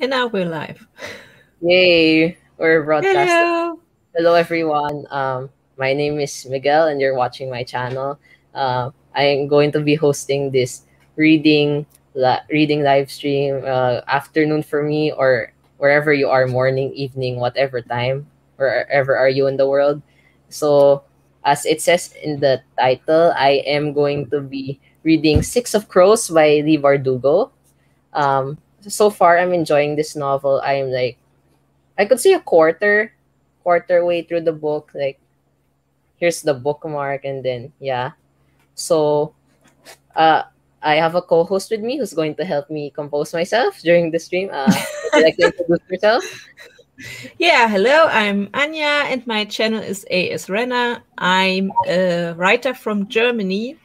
And now we're live. Yay! We're broadcasting. Hello. Hello, everyone. My name is Miguel, and you're watching my channel. I'm going to be hosting this reading live stream afternoon for me, or wherever you are, morning, evening, whatever time, wherever are you in the world. So, as it says in the title, I am going to be reading Six of Crows by Lee Bardugo. So far, I'm enjoying this novel. I'm like I could see a quarter way through the book. Like here's the bookmark, and then yeah. So uh, I have a co-host with me who's going to help me compose myself during the stream. Would you like to introduce yourself? Yeah, hello. I'm Anja, and my channel is AS Renner. I'm a writer from Germany.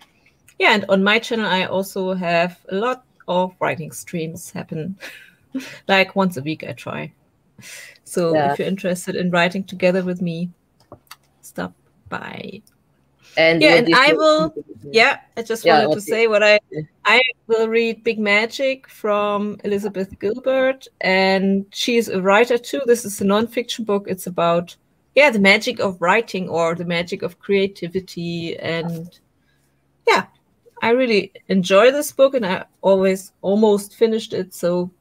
Yeah, and on my channel, I also have a lot of writing streams happen. Like once a week, I try. So Yeah, if you're interested in writing together with me, stop by. and Yeah, would and you? I will. Yeah, I just Yeah, wanted what? to say what I will read Big Magic from Elizabeth Gilbert, and she's a writer too. This is a nonfiction book. It's about the magic of writing or the magic of creativity, and yeah, I really enjoy this book, and I always almost finished it. So,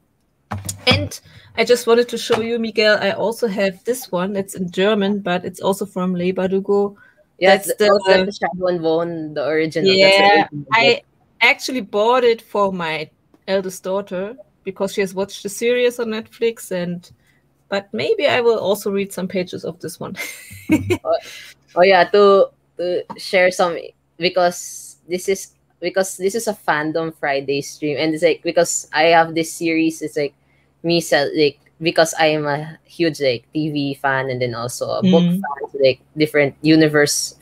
and I just wanted to show you, Miguel. I also have this one. It's in German, but it's also from Le Bardugo. Yeah, That's the that's the Shadow and Bone, the original. That's the yeah, original book. I actually bought it for my eldest daughter because she has watched the series on Netflix, and but maybe I will also read some pages of this one. Oh, oh yeah, to share some because this is a Fandom Friday stream, and it's like because I have this series. It's like like because I am a huge like TV fan, and then also a book Mm. fan, so, like different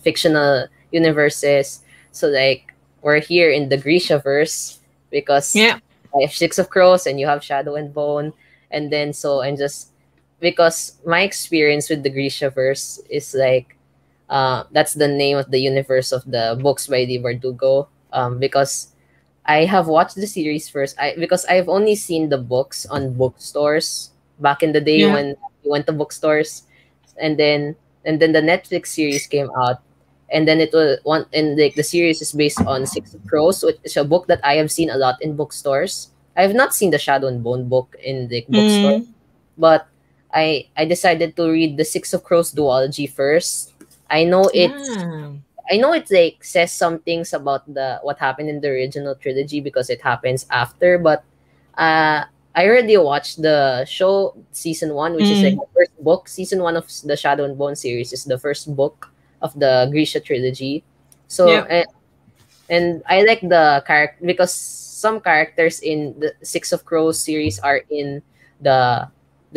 fictional universes. So like we're here in the Grishaverse because Yeah. I have Six of Crows and you have Shadow and Bone, and then so I'm just because my experience with the Grishaverse is like that's the name of the universe of the books by Lee Bardugo. Because I have watched the series first. Because I've only seen the books on bookstores back in the day Yeah. when we went to bookstores, and then the Netflix series came out, and then it was one and like the series is based on Six of Crows, which is a book that I have seen a lot in bookstores. I have not seen the Shadow and Bone book in the bookstore, Mm. but I decided to read the Six of Crows duology first. I know it's Ah. I know it like says some things about the what happened in the original trilogy because it happens after, but I already watched the show season one, which is like Mm. the first book. Season one of the Shadow and Bone series is the first book of the Grisha trilogy. So Yeah. and I like the character because some characters in the Six of Crows series are in the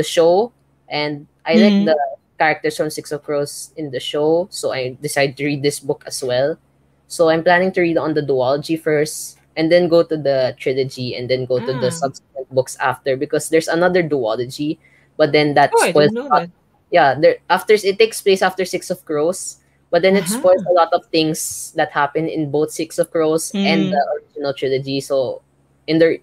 show, and I like Mm. the characters from Six of Crows in the show, so I decided to read this book as well. So I'm planning to read on the duology first, and then go to the trilogy, and then go to the Ah. subsequent books after because there's another duology, but then that Oh, I spoils didn't know a lot. that. Yeah, there after it takes place after Six of Crows, but then it spoils Uh-huh. a lot of things that happen in both Six of Crows and the Mm. original trilogy. So in the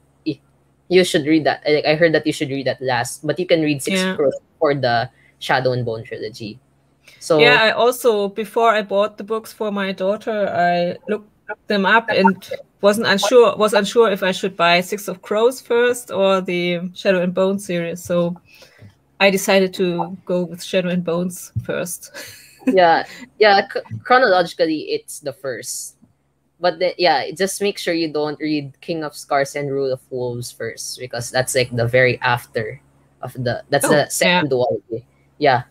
you should read that. I heard that you should read that last, but you can read Six of Yeah. Crows for the Shadow and Bone trilogy. Yeah, So I also, before I bought the books for my daughter, I looked them up and was unsure if I should buy Six of Crows first or the Shadow and Bone series. So I decided to go with Shadow and Bones first. yeah, yeah. Chronologically, it's the first, but then yeah, just make sure you don't read King of Scars and Rule of Wolves first because that's like the very after of the that's Oh, the yeah. second duology. Yeah,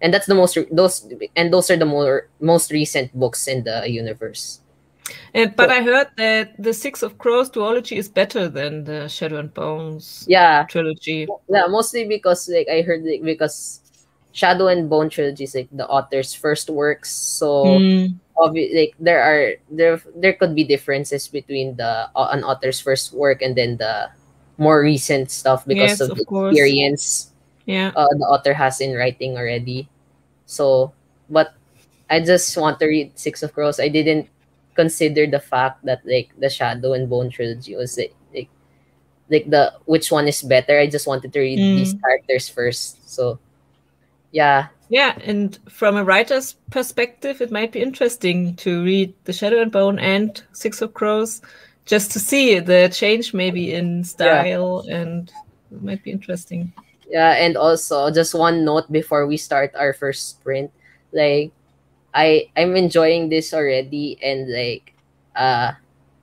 and that's the those are the most recent books in the universe. But So I heard that the Six of Crows duology is better than the Shadow and Bones yeah, trilogy. yeah, mostly because like I heard like, because Shadow and Bone trilogy is like the author's first works, so Mm. like there could be differences between the an author's first work and then the more recent stuff because Yes, of the of course. experience Yeah. the author has in writing already. So, but I just want to read Six of Crows. I didn't consider the fact that like the Shadow and Bone trilogy was like like the which one is better. I just wanted to read these Mm. characters first. So yeah, Yeah, and from a writer's perspective, it might be interesting to read The Shadow and Bone and Six of Crows just to see the change maybe in yeah, style, and it might be interesting. yeah. And also, just one note before we start our first sprint, like I'm enjoying this already, and like uh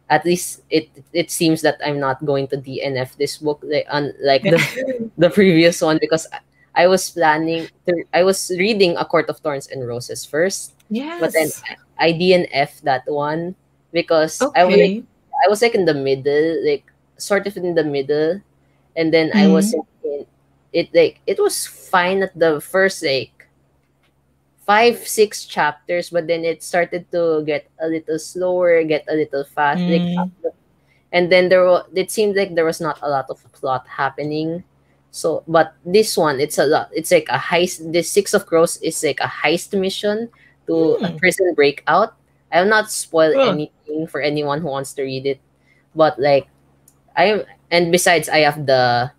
at least it seems that I'm not going to DNF this book like unlike Yeah. the previous one, because I was planning to I was reading A Court of Thorns and Roses first, but then Yes. I DNF that one because Okay. I was like in the middle, like sort of in the middle, and then I was Mm. in it, like it was fine at the first like 5 6 chapters, but then it started to get a little slower, get a little fast, like, Mm. and then it seemed like there was not a lot of plot happening. So, but this one, it's a lot. It's like a heist. This Six of Crows is like a heist mission to a Mm. prison breakout. I will not spoil Cool. anything for anyone who wants to read it, but like and besides, I have the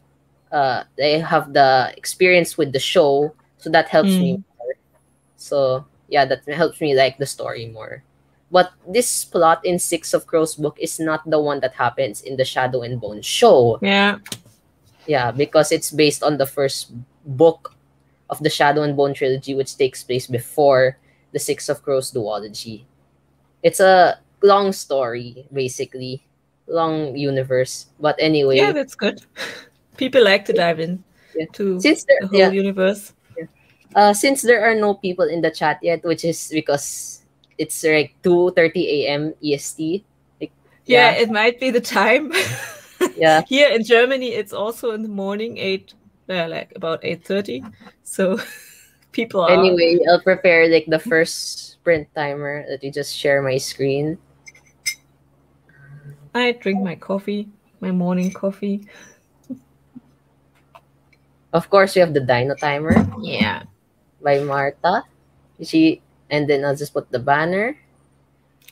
experience with the show, so that helps me. Mm. So yeah, that helps me like the story more. But this plot in Six of Crows book is not the one that happens in the Shadow and Bone show. Yeah. Yeah, because it's based on the first book of the Shadow and Bone trilogy, which takes place before the Six of Crows duology. It's a long story, basically, long universe. But Yeah, anyway, that's good. People like to dive in yeah. to Since there, the whole yeah, universe. yeah. Since there are no people in the chat yet, which is because it's like 2:30 a.m. EST. Like, Yeah, yeah, it might be the time. yeah. Here in Germany, it's also in the morning, like about 8:30. So people are. Anyway, I'll prepare like the first sprint timer. Let me just share my screen. I drink my coffee, my morning coffee. Of course, we have the Dino timer Yeah. by Marta. She and then I'll just put the banner.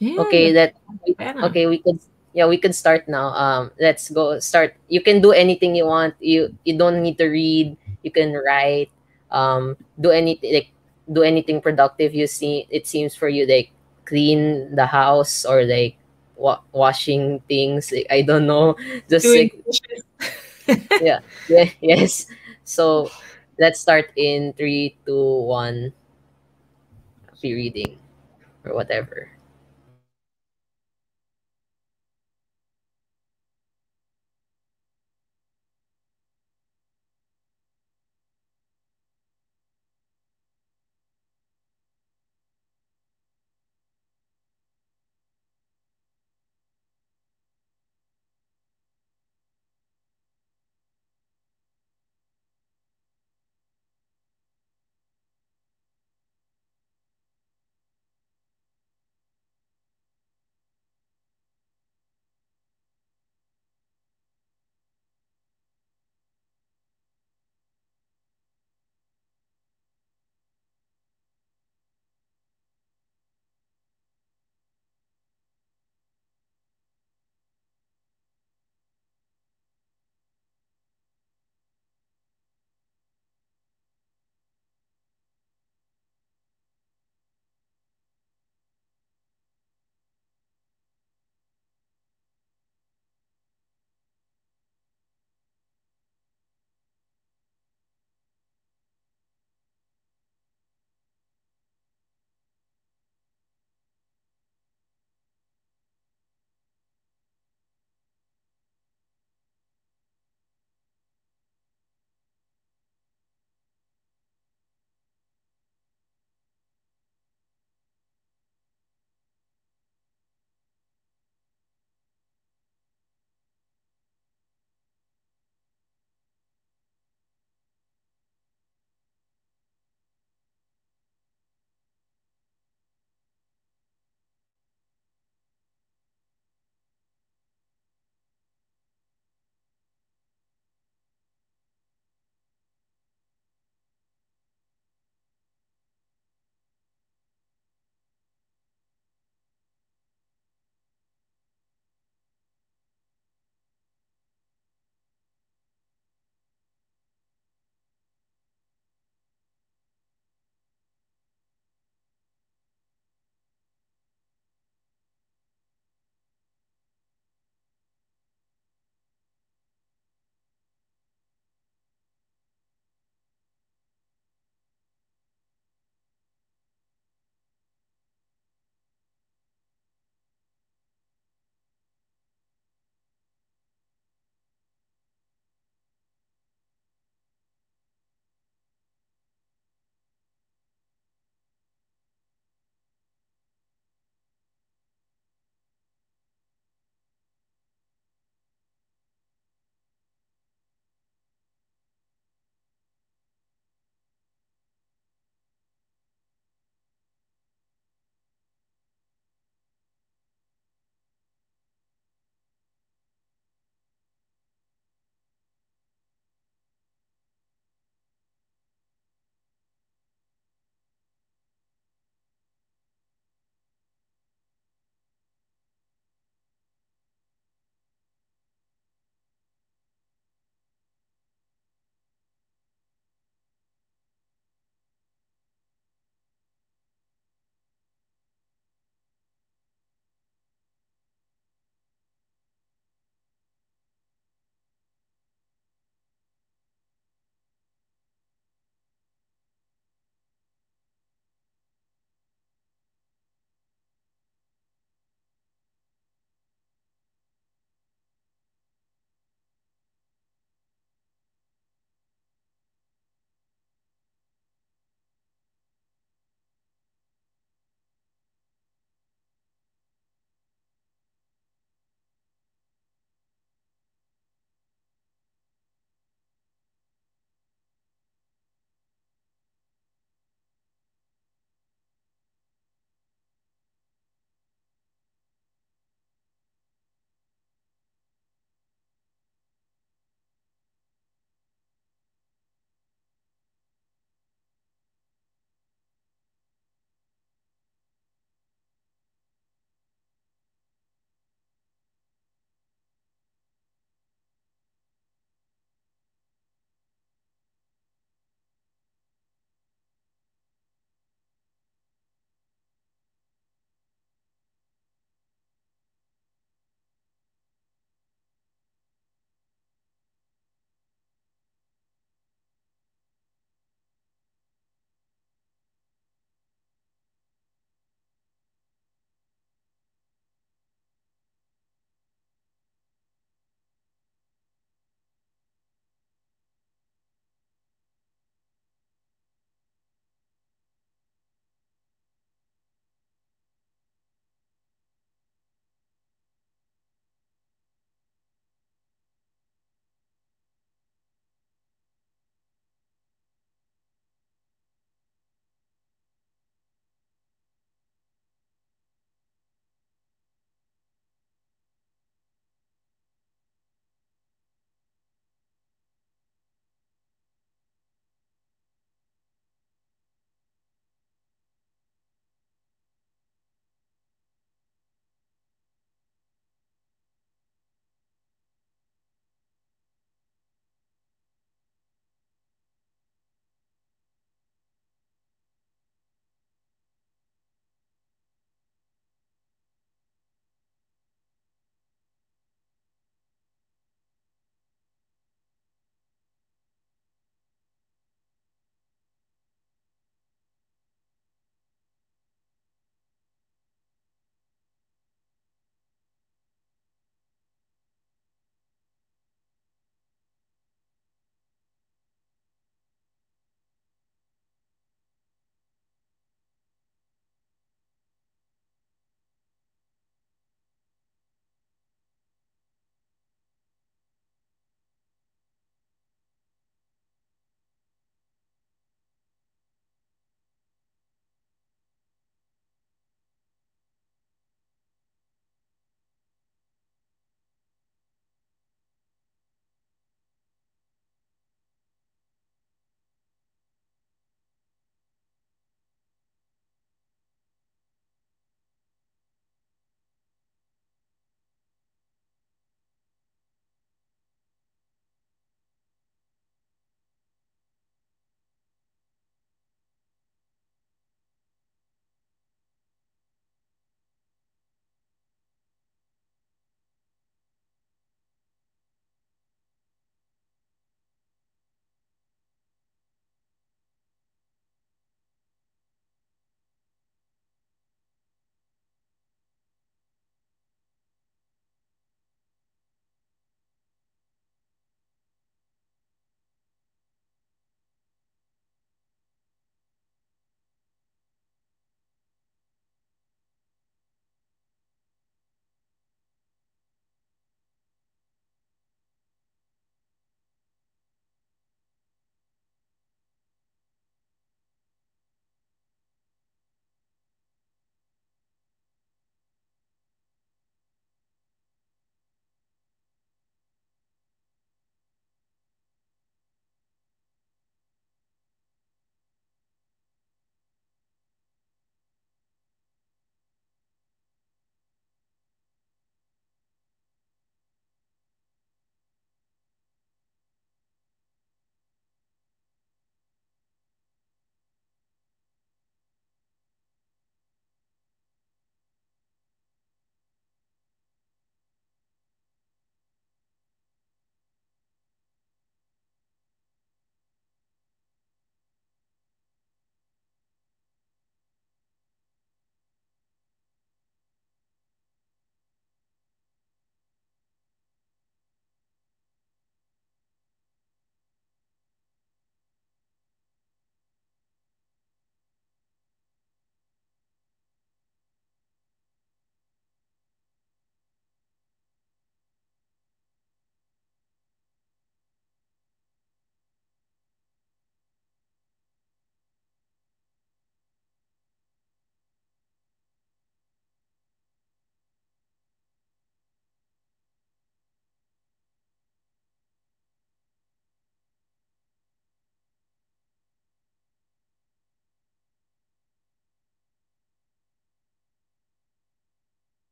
Yeah, Okay, the that banner. okay, we could, yeah, we could start now. Let's go start. You can do anything you want. You don't need to read. You can write. Do anything, like do anything productive you see it seems for you, like clean the house or like washing things. Like, I don't know. Just Doing like dishes. yeah, yeah, yes. So let's start in 3 2 1. Be reading or whatever.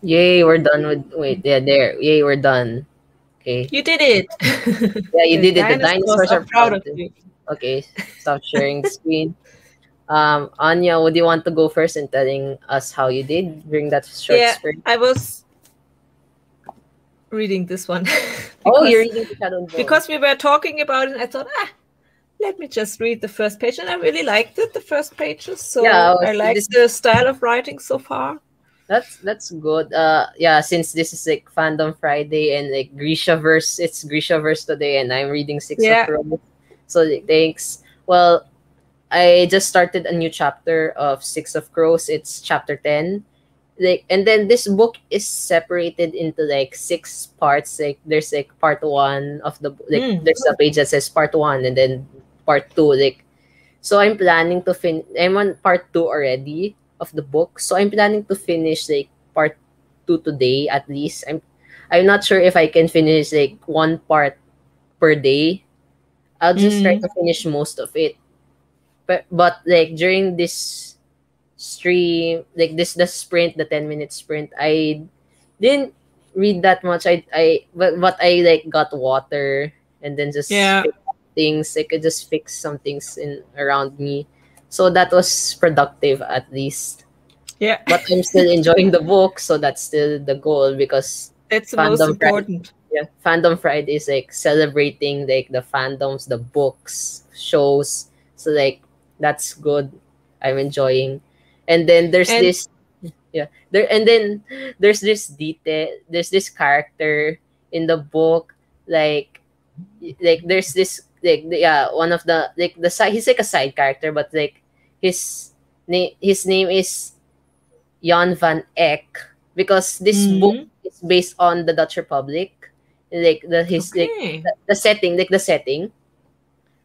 Yay, we're done with. Wait, yeah, there. Yay, we're done. Okay. You did it. Yeah, you The did it. The dinosaurs dinosaurs are are proud proud of too. you. Okay, stop sharing the screen. Anya, would you want to go first in telling us how you did during that short Yeah, sprint? I was reading this one Oh, you're because reading the Shadow and Bone. because we were talking about it. I thought, let me just read the first page, and I really liked it. The first pages, Yeah, so I like this the style of writing so far. that's good. Yeah, since this is like Fandom Friday and like Grishaverse, it's Grishaverse today, and I'm reading Six of Yeah, Crows. So like, thanks. Well, I just started a new chapter of Six of Crows. It's chapter 10. Like, and then this book is separated into like six parts. Like there's like part one of the like mm. there's a page that says part one and then part two. Like so I'm planning to I'm on part two already of the book. So I'm planning to finish like part two today at least. I'm not sure if I can finish like one part per day. I'll just try Mm. to finish most of it. But like during this stream, like this the sprint, the 10-minute sprint, I didn't read that much. But I like got water and then just Yeah, fixed things. I could just fix some things in around me. So that was productive at least. yeah. But I'm still enjoying the book, so that's still the goal because That's the most Fandom Friday, important. yeah, Fandom Friday is like celebrating like the fandoms, the books, shows. So like that's good. I'm enjoying. And then there's And this yeah. There's this detail, there's this character in the book like there's this yeah, one of the like the side he's like a side character but like his name is Jan van Eyck because this book mm, is based on the Dutch Republic. Like okay, the setting, like the setting.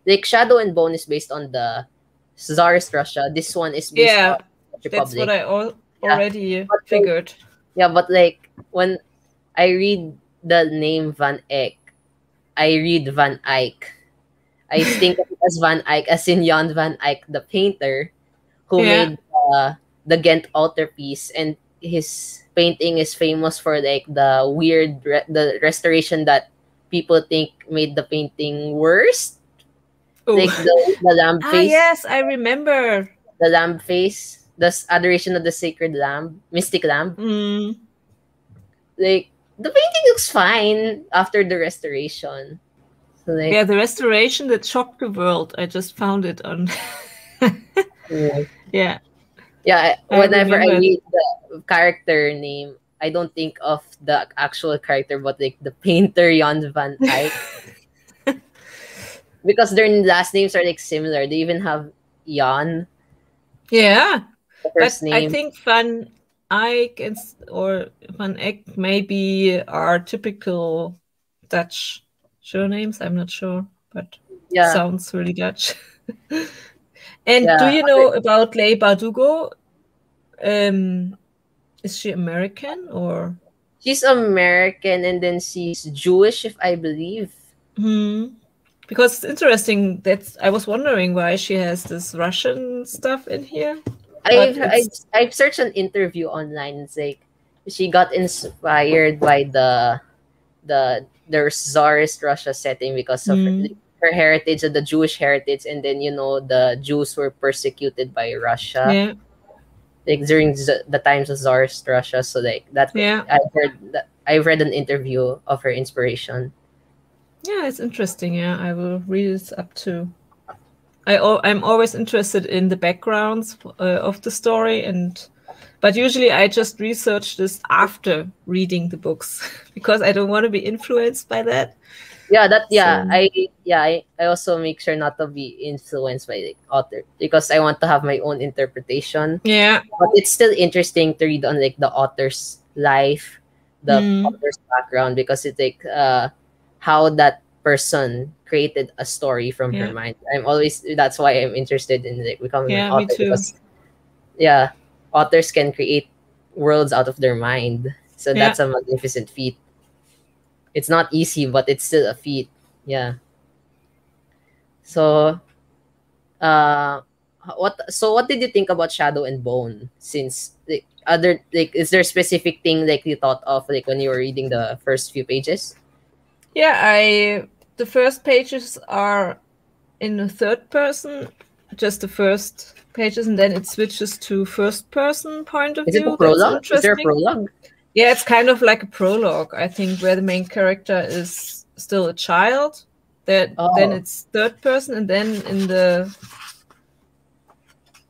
Like Shadow and Bone is based on the Tsarist Russia. This one is based yeah, on the Dutch that's what Republic. I Yeah. already But like, figured. yeah, but like when I read the name Van Eyck, I read Van Eyck. I think of it as Van Eyck, as in Jan Van Eyck, the painter who Yeah, made the Ghent altarpiece, and his painting is famous for like the the restoration that people think made the painting worse, oh, like the lamb face, yes, I remember. the adoration of the sacred lamb, mystic lamb. Mm, Like the painting looks fine after the restoration. So like yeah, the restoration that shocked the world. I just found it on. yeah. Yeah, Yeah, I whenever I remember. read the character name, I don't think of the actual character, but like the painter Jan van Eyck, because their last names are like similar. They even have Jan, Yeah, the but first I name. think Van Eyck or Van Eyck maybe are typical Dutch surnames. I'm not sure, but Yeah, sounds really Dutch. And do yeah. you know about Leigh Bardugo? Um, is she American or? She's American and then she's Jewish, if I believe. Hmm. Because it's interesting that I was wondering why she has this Russian stuff in here, but I've I've, it's I've searched an interview online. It's like she got inspired by the Tsarist Russia setting because of hmm, her heritage, the Jewish heritage, and then the Jews were persecuted by Russia yeah, like during the times of Tsarist Russia. So like that, yeah, I've read an interview of her inspiration. yeah. It's interesting. Yeah, I will read it up to. I'm always interested in the backgrounds of the story, but usually I just research this after reading the books because I don't want to be influenced by that. Yeah, that yeah, So I also make sure not to be influenced by the author because I want to have my own interpretation. yeah, But it's still interesting to read on like the author's life, the mm, author's background because it's like how that person created a story from her yeah, mind. That's why I'm interested in like becoming an yeah. Me author too. because yeah, authors can create worlds out of their mind. So Yeah. that's a magnificent feat. It's not easy, but it's still a feat. Yeah. So uh what did you think about Shadow and Bone? Since like other like is there a specific thing like you thought of like when you were reading the first few pages? Yeah, the first pages are in the third person, just the first pages, and then it switches to first person point of Is it a view. That's prologue? Is there a interesting. prologue? Yeah, it's kind of like a prologue, I think, where the main character is still a child. Then Oh, it's third person, and then in the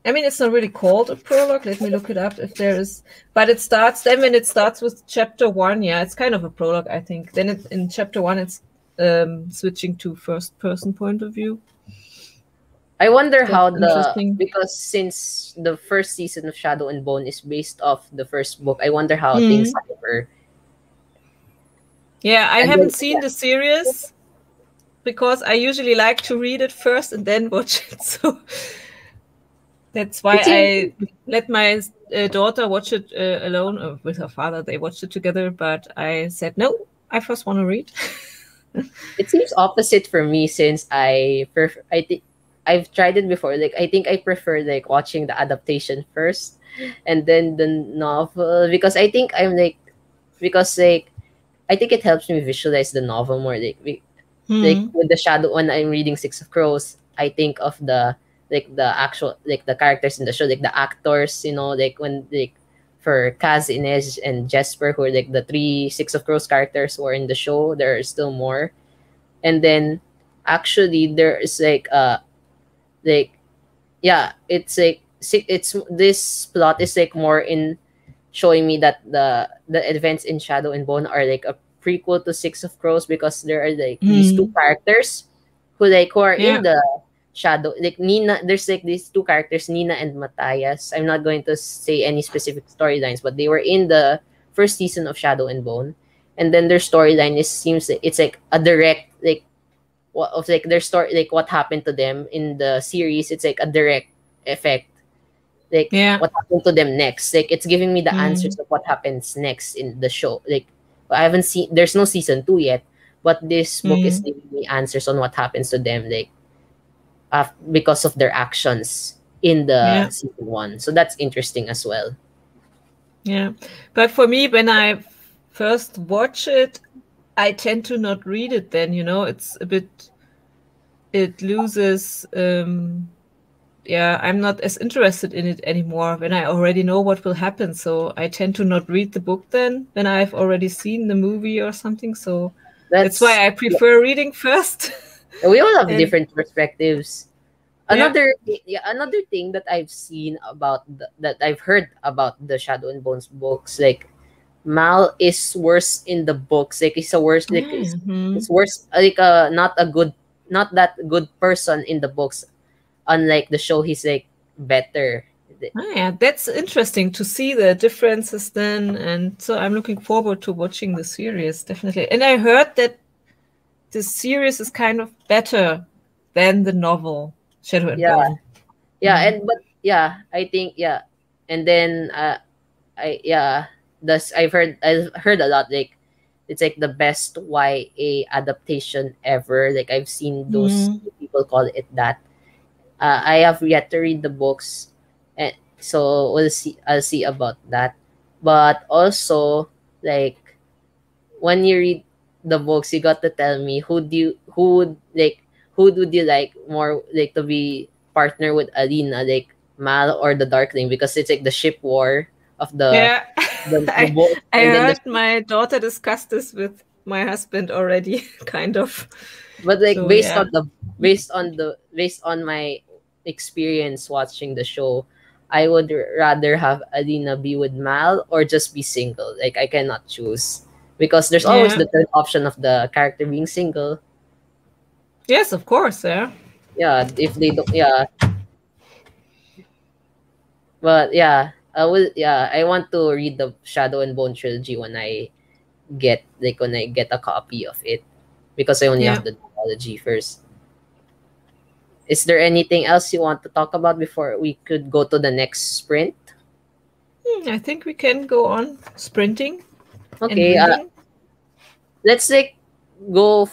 I mean, it's not really called a prologue. Let me look it up if there is. But it starts then when it starts with chapter 1. Yeah, it's kind of a prologue, I think. Then in chapter 1, it's switching to first person point of view. I wonder That's how interesting. because since the first season of Shadow and Bone is based off the first book, I wonder how things Mm. differ. Yeah, I And then haven't seen the series because I usually like to read it first and then watch it. So that's why it seems I let my daughter watch it alone with her father. They watched it together, but I said, no, I first want to read. it seems opposite for me since I think I've tried it before. Like I think I prefer like watching the adaptation first and then the novel because I think I'm like because like I think it helps me visualize the novel more like Hmm. with the shadow when I'm reading Six of Crows, I think of the actual like the characters in the show, like the actors, like when like for Kaz, Inez, and Jesper, who are like the three Six of Crows characters who are in the show. There are still more, and then actually there is like yeah, it's like it's this plot is like more in showing me that the events in Shadow and Bone are like a prequel to Six of Crows because there are like these two Hmm. characters who are in Yeah. the shadow like Nina. There's like these two characters, Nina and Matthias. I'm not going to say any specific storylines, but they were in the first season of Shadow and Bone, and then their storyline is seems like it's like a direct like what of like their story like what happened to them in the series. It's like a direct effect like Yeah. what happened to them next. Like it's giving me the answers Mm. of what happens next in the show. Like I haven't seen there's no season 2 yet, but this book is Mm. giving me answers on what happens to them like because of their actions in the Yeah. season 1. So that's interesting as well. Yeah. But for me, when I first watch it, I tend to not read it then, it's a bit, it loses, yeah, I'm not as interested in it anymore when I already know what will happen. So I tend to not read the book then when I've already seen the movie or something. So that's That's why I yeah, prefer reading first. we all have And different perspectives. yeah. Another thing that I've seen about that I've heard about the Shadow and Bones books, like Mal is worse in the books. Like he's a worse like Yeah. he's worse like not that good person in the books. Unlike the show, he's like better. Oh, yeah, that's interesting to see the differences then. And so I'm looking forward to watching the series, definitely. And I heard that the series is kind of better than the novel, Shadow and Yeah, Bone. yeah, Mm. and but yeah, I think yeah, and then I yeah, that's I've heard a lot like it's like the best YA adaptation ever. Like I've seen those Mm. people call it that. I have yet to read the books, and so we'll see. I'll see about that. But also, like when you read the books, you got to tell me who would you like more like to be partner with Alina, like Mal or the Darkling, because it's like the ship war of Yeah, the book, I and then the heard my daughter discuss this with my husband already, kind of. but like So yeah, based on my experience watching the show, I would rather have Alina be with Mal or just be single. Like I cannot choose because there's always yeah, the third option of the character being single. yes, of course, yeah, Yeah, if they don't, yeah, but yeah, I will. Yeah, I want to read the Shadow and Bone trilogy when I get a copy of it because I only yeah. have the duology first. Is there anything else you want to talk about before we could go to the next sprint? I think we can go on sprinting and Okay, reading. let's like go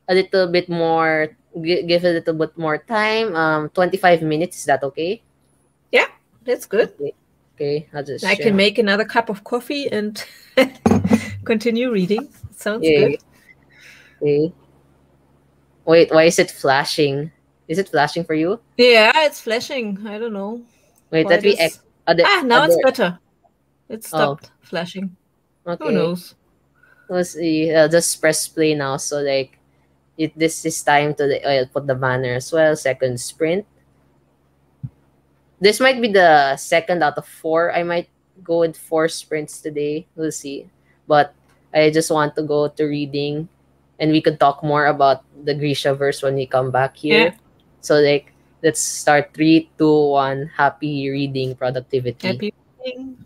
a little bit more. give a little bit more time. 25 minutes. Is that okay? Yeah, that's good. Okay. Okay. I'll just I can share. make another cup of coffee and continue reading. Sounds Yeah. good. Okay. Wait. Why is it flashing? Is it flashing for you? Yeah, it's flashing. I don't know Wait. why Let it me. is. Other. Ah, now it's Other. better. It Oh. stopped flashing. Who Okay. knows? Let's see. I'll just press play now. So like, this is time to. I'll put the banner as well. Second sprint. This might be the second out of four. I might go with four sprints today. We'll see. But I just want to go to reading, and we could talk more about the Grishaverse when we come back Yeah, here. So like, let's start 3, 2, 1. Happy reading productivity. happy reading.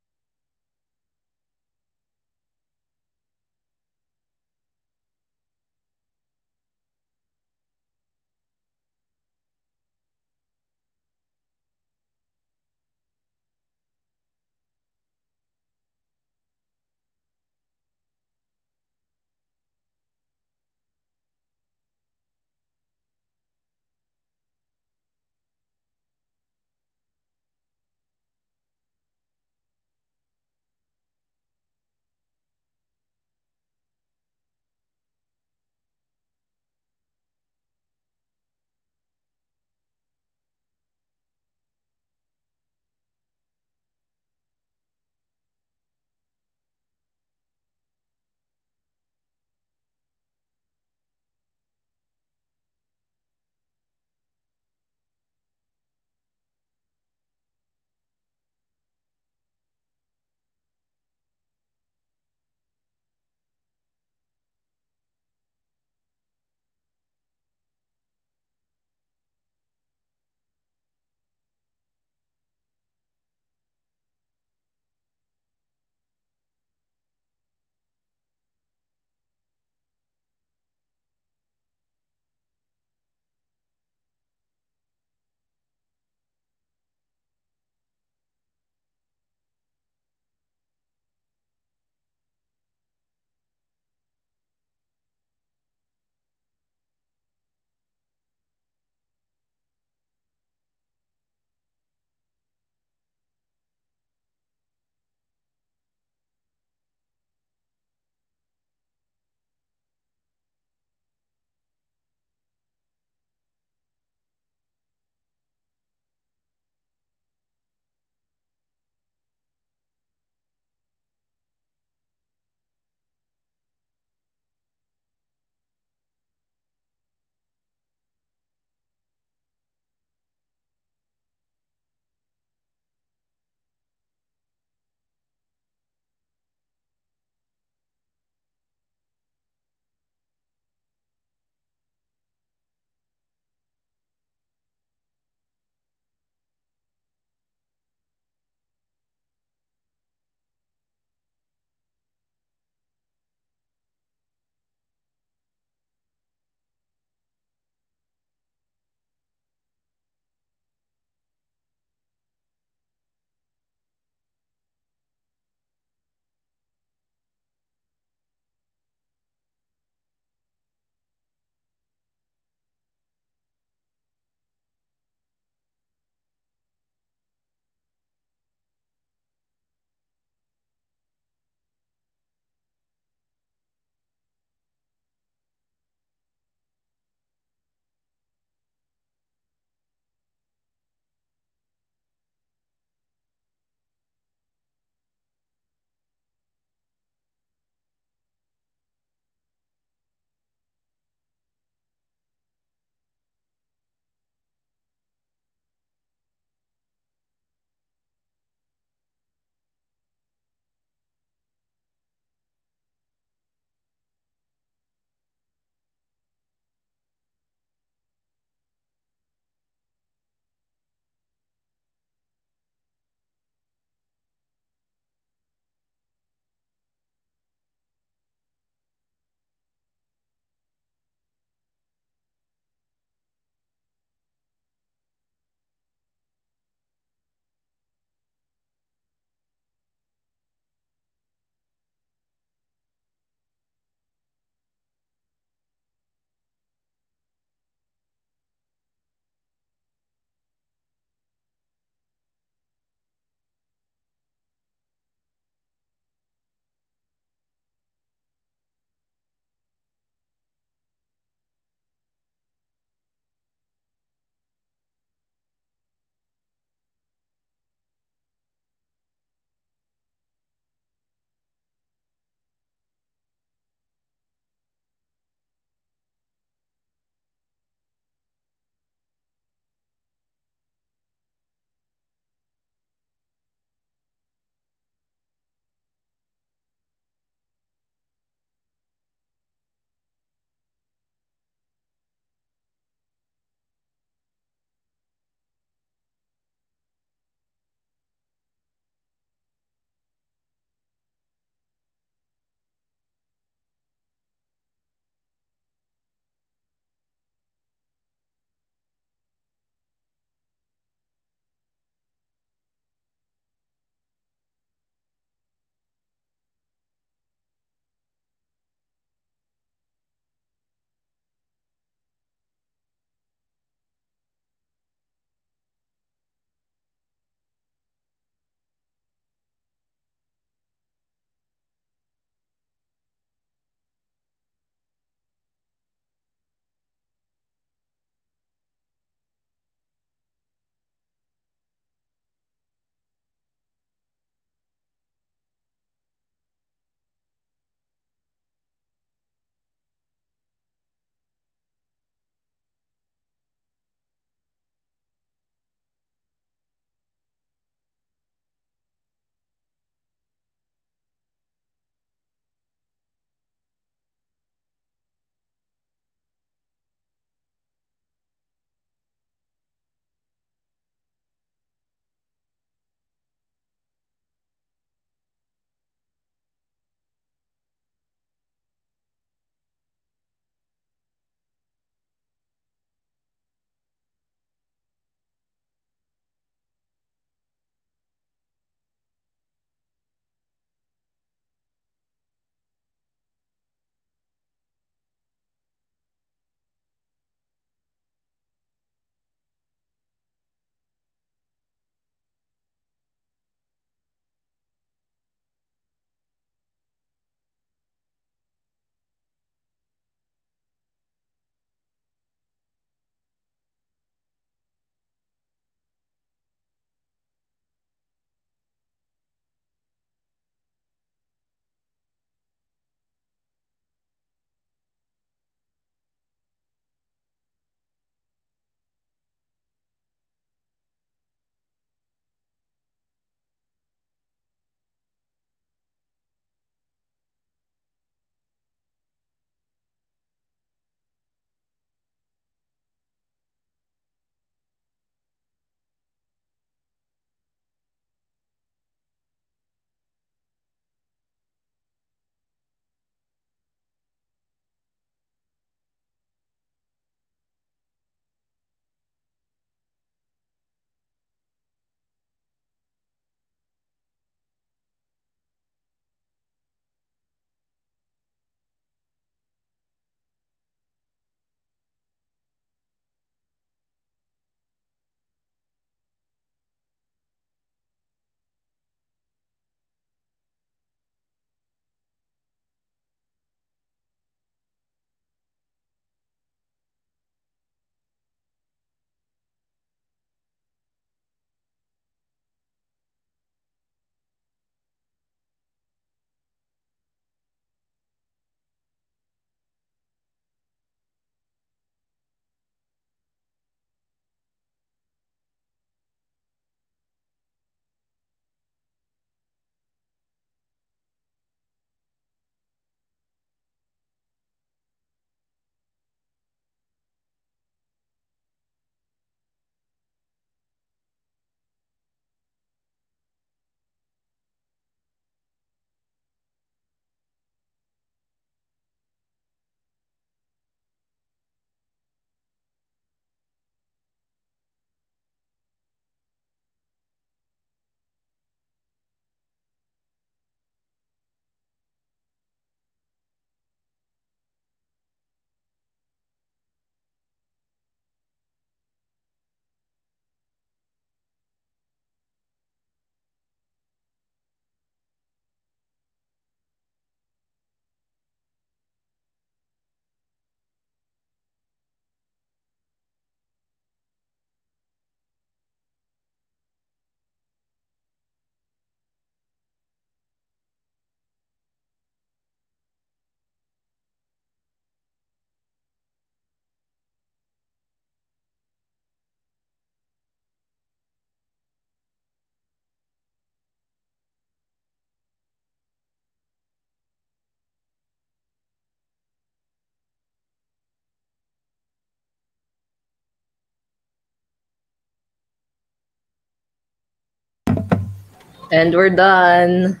And we're done.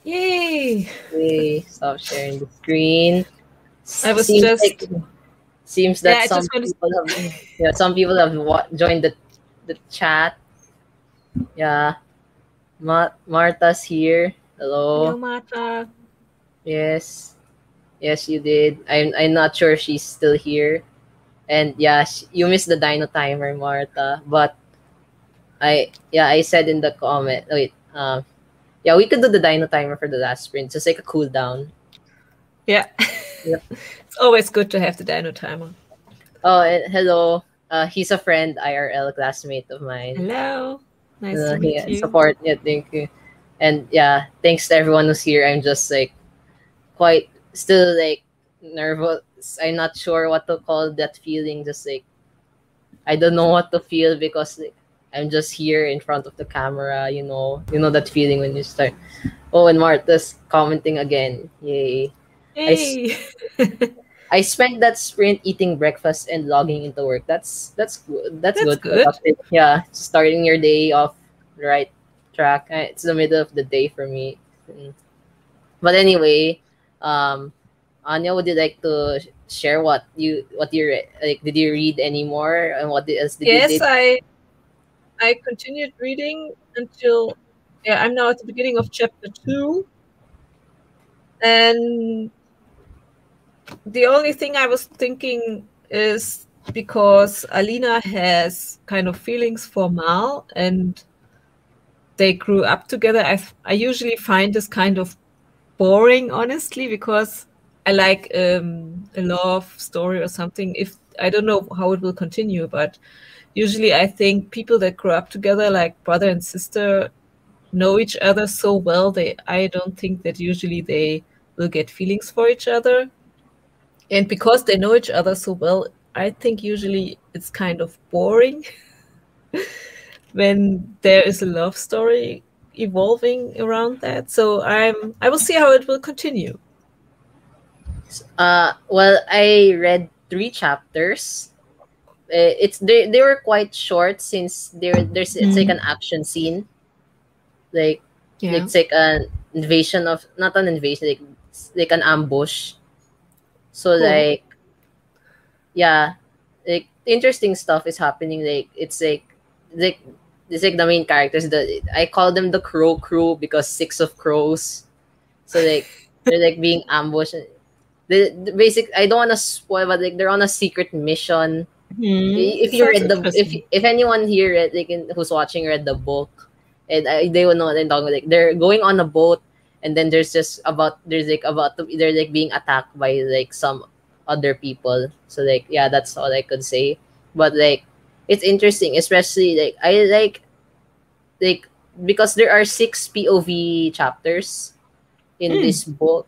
Yay! Okay, stop sharing the screen. I was Seems like just that I some just want to. people have some people have joined the chat. Yeah, Martha's here. Hello, Hello. Martha. Yes, yes, you did. I'm not sure if she's still here. And yeah, you missed the dino timer, Martha. But I said in the comment. Wait, yeah, we could do the dino timer for the last sprint, just like a cooldown. Yeah. Yep. It's always good to have the dino timer. Oh, and hello. He's a friend, IRL classmate of mine. Hello. Nice to meet Yeah, you. support. Yeah, thank you. And yeah, thanks to everyone who's here. I'm just like quite still like nervous. I'm not sure what to call that feeling. Just like I don't know what to feel because like, I'm just here in front of the camera. You know that feeling when you start. Oh, and Martha's commenting again. Yay! I, s- Hey. I spent that sprint eating breakfast and logging into work. That's good. That's That's good. good. Productive. Yeah, starting your day off the right track. It's the middle of the day for me. Mm. But anyway, um, Anya, would you like to share what you like? Did you read any more, and what else did you Yes, did? I continued reading until I'm now at the beginning of chapter 2, and the only thing I was thinking is because Alina has kind of feelings for Mal and they grew up together. I usually find this kind of boring, honestly, because I like a love story or something. If I don't know how it will continue, but usually I think people that grow up together, like brother and sister, know each other so well. I don't think that usually they will get feelings for each other. And because they know each other so well, I think usually it's kind of boring when there is a love story evolving around that. So I will see how it will continue. Well, I read 3 chapters. It's they were quite short since there's it's like an Mm. action scene, like Yeah. it's like an invasion of not an invasion, like an ambush. So Cool. like yeah, like interesting stuff is happening. Like it's like the main characters. I call them the Crow Crew because 6 of crows. So like they're like being ambushed. The basic I don't want to spoil, but like they're on a secret mission. If you Sounds read interesting. if anyone here read who's watching read the book, and they will know what I'm talking about. Like they're going on a boat, and then there's like about to they're like being attacked by like some other people. So like yeah, that's all I could say. But like it's interesting, especially like I like because there are 6 POV chapters in Mm. this book.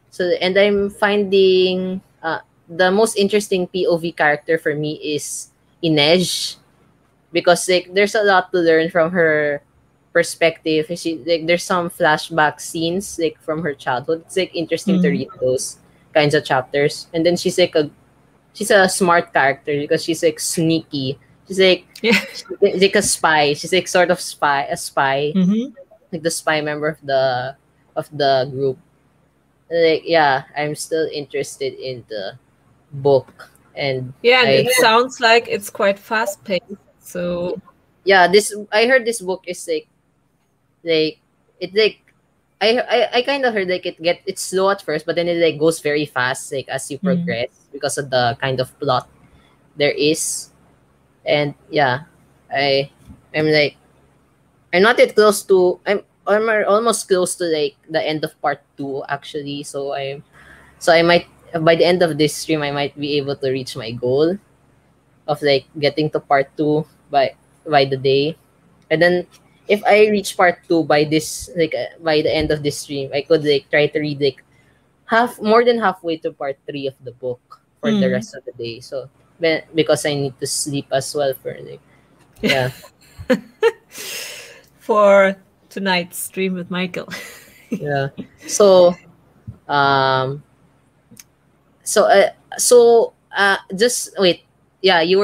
So and I'm finding the most interesting POV character for me is Inej, because like there's a lot to learn from her perspective. There's some flashback scenes like from her childhood. It's like interesting to Mm. read those kinds of chapters. And then she's a smart character because she's like sneaky. She's like Yeah. she's like a spy. She's like sort of a spy, Hmm. like the spy member of the group. Like yeah, I'm still interested in the book, and Yeah, and I it sounds like it's quite fast paced. So yeah, this I heard this book is like it like I kind of heard like it's slow at first, but then it like goes very fast like as you mm. progress because of the kind of plot there is. And yeah, I I'm like I'm not yet close to I'm almost close to like the end of part 2 actually. So I might by the end of this stream I might be able to reach my goal of like getting to part 2 by the day. And then if I reach part 2 by this by the end of this stream, I could like try to read like more than halfway to part 3 of the book for the Mm. rest of the day. So because I need to sleep as well for like yeah. For tonight's stream with Michael. Yeah. So um just wait. Yeah, you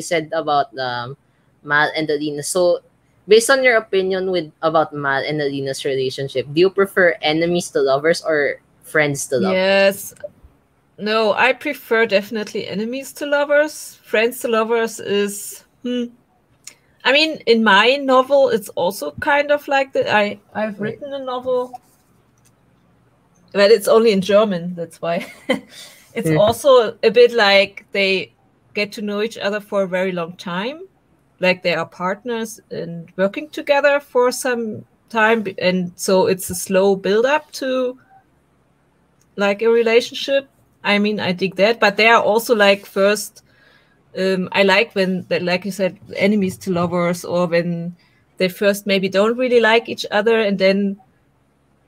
said about Mal and Alina. So based on your opinion with about Mal and Alina's relationship, do you prefer enemies to lovers or friends to lovers? Yes. No, I prefer definitely enemies to lovers. Friends to lovers is I mean, in my novel, it's also kind of like that. I've Mm, written a novel, but it's only in German. That's why it's mm, also a bit like they get to know each other for a very long time, like they are partners and working together for some time, and so it's a slow build up to like a relationship. I mean, I dig that, but they are also like first. I like when, like you said, enemies to lovers, or when they first maybe don't really like each other, and then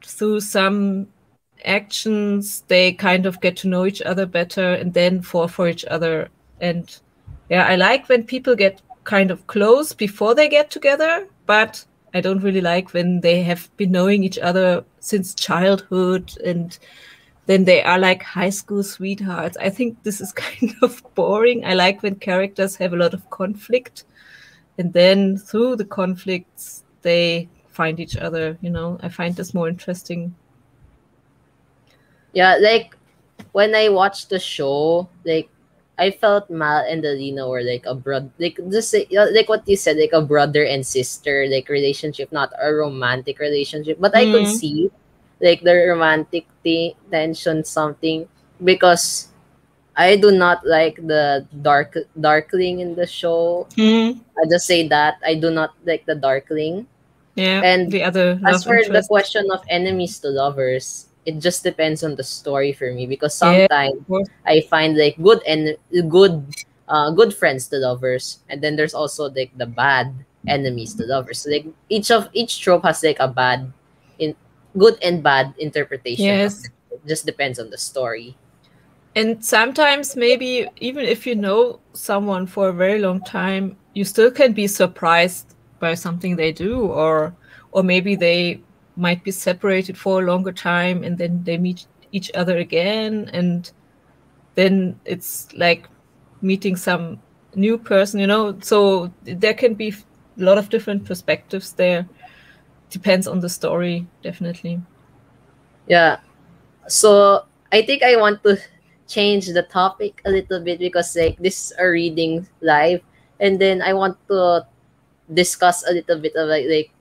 through some actions they kind of get to know each other better, and then fall for each other. And yeah, I like when people get kind of close before they get together, but I don't really like when they have been knowing each other since childhood and then they are like high school sweethearts. I think this is kind of boring. I like when characters have a lot of conflict and then through the conflicts they find each other, you know. I find this more interesting. yeah, like when I watched the show, like I felt Mal and Alina were like a brother, like just like what you said, like a brother and sister like relationship, not a romantic relationship. But I could Mm. see like the romantic tension something because I do not like the darkling in the show. Mm. I just say that I do not like the darkling. Yeah, And the other as love for the interest. question of enemies to lovers, it just depends on the story for me because Yeah, sometimes of course. I find like good friends to lovers, and then there's also like the bad enemies to lovers. So like each trope has like a bad in good and bad interpretation of Yes. it. It just depends on the story. And sometimes maybe even if you know someone for a very long time, you still can be surprised by something they do, or maybe they might be separated for a longer time and then they meet each other again, and then it's like meeting some new person, you know. So there can be a lot of different perspectives there. Depends on the story, definitely. Yeah. So I think I want to change the topic a little bit because like this is a reading live, and then I want to discuss a little bit of like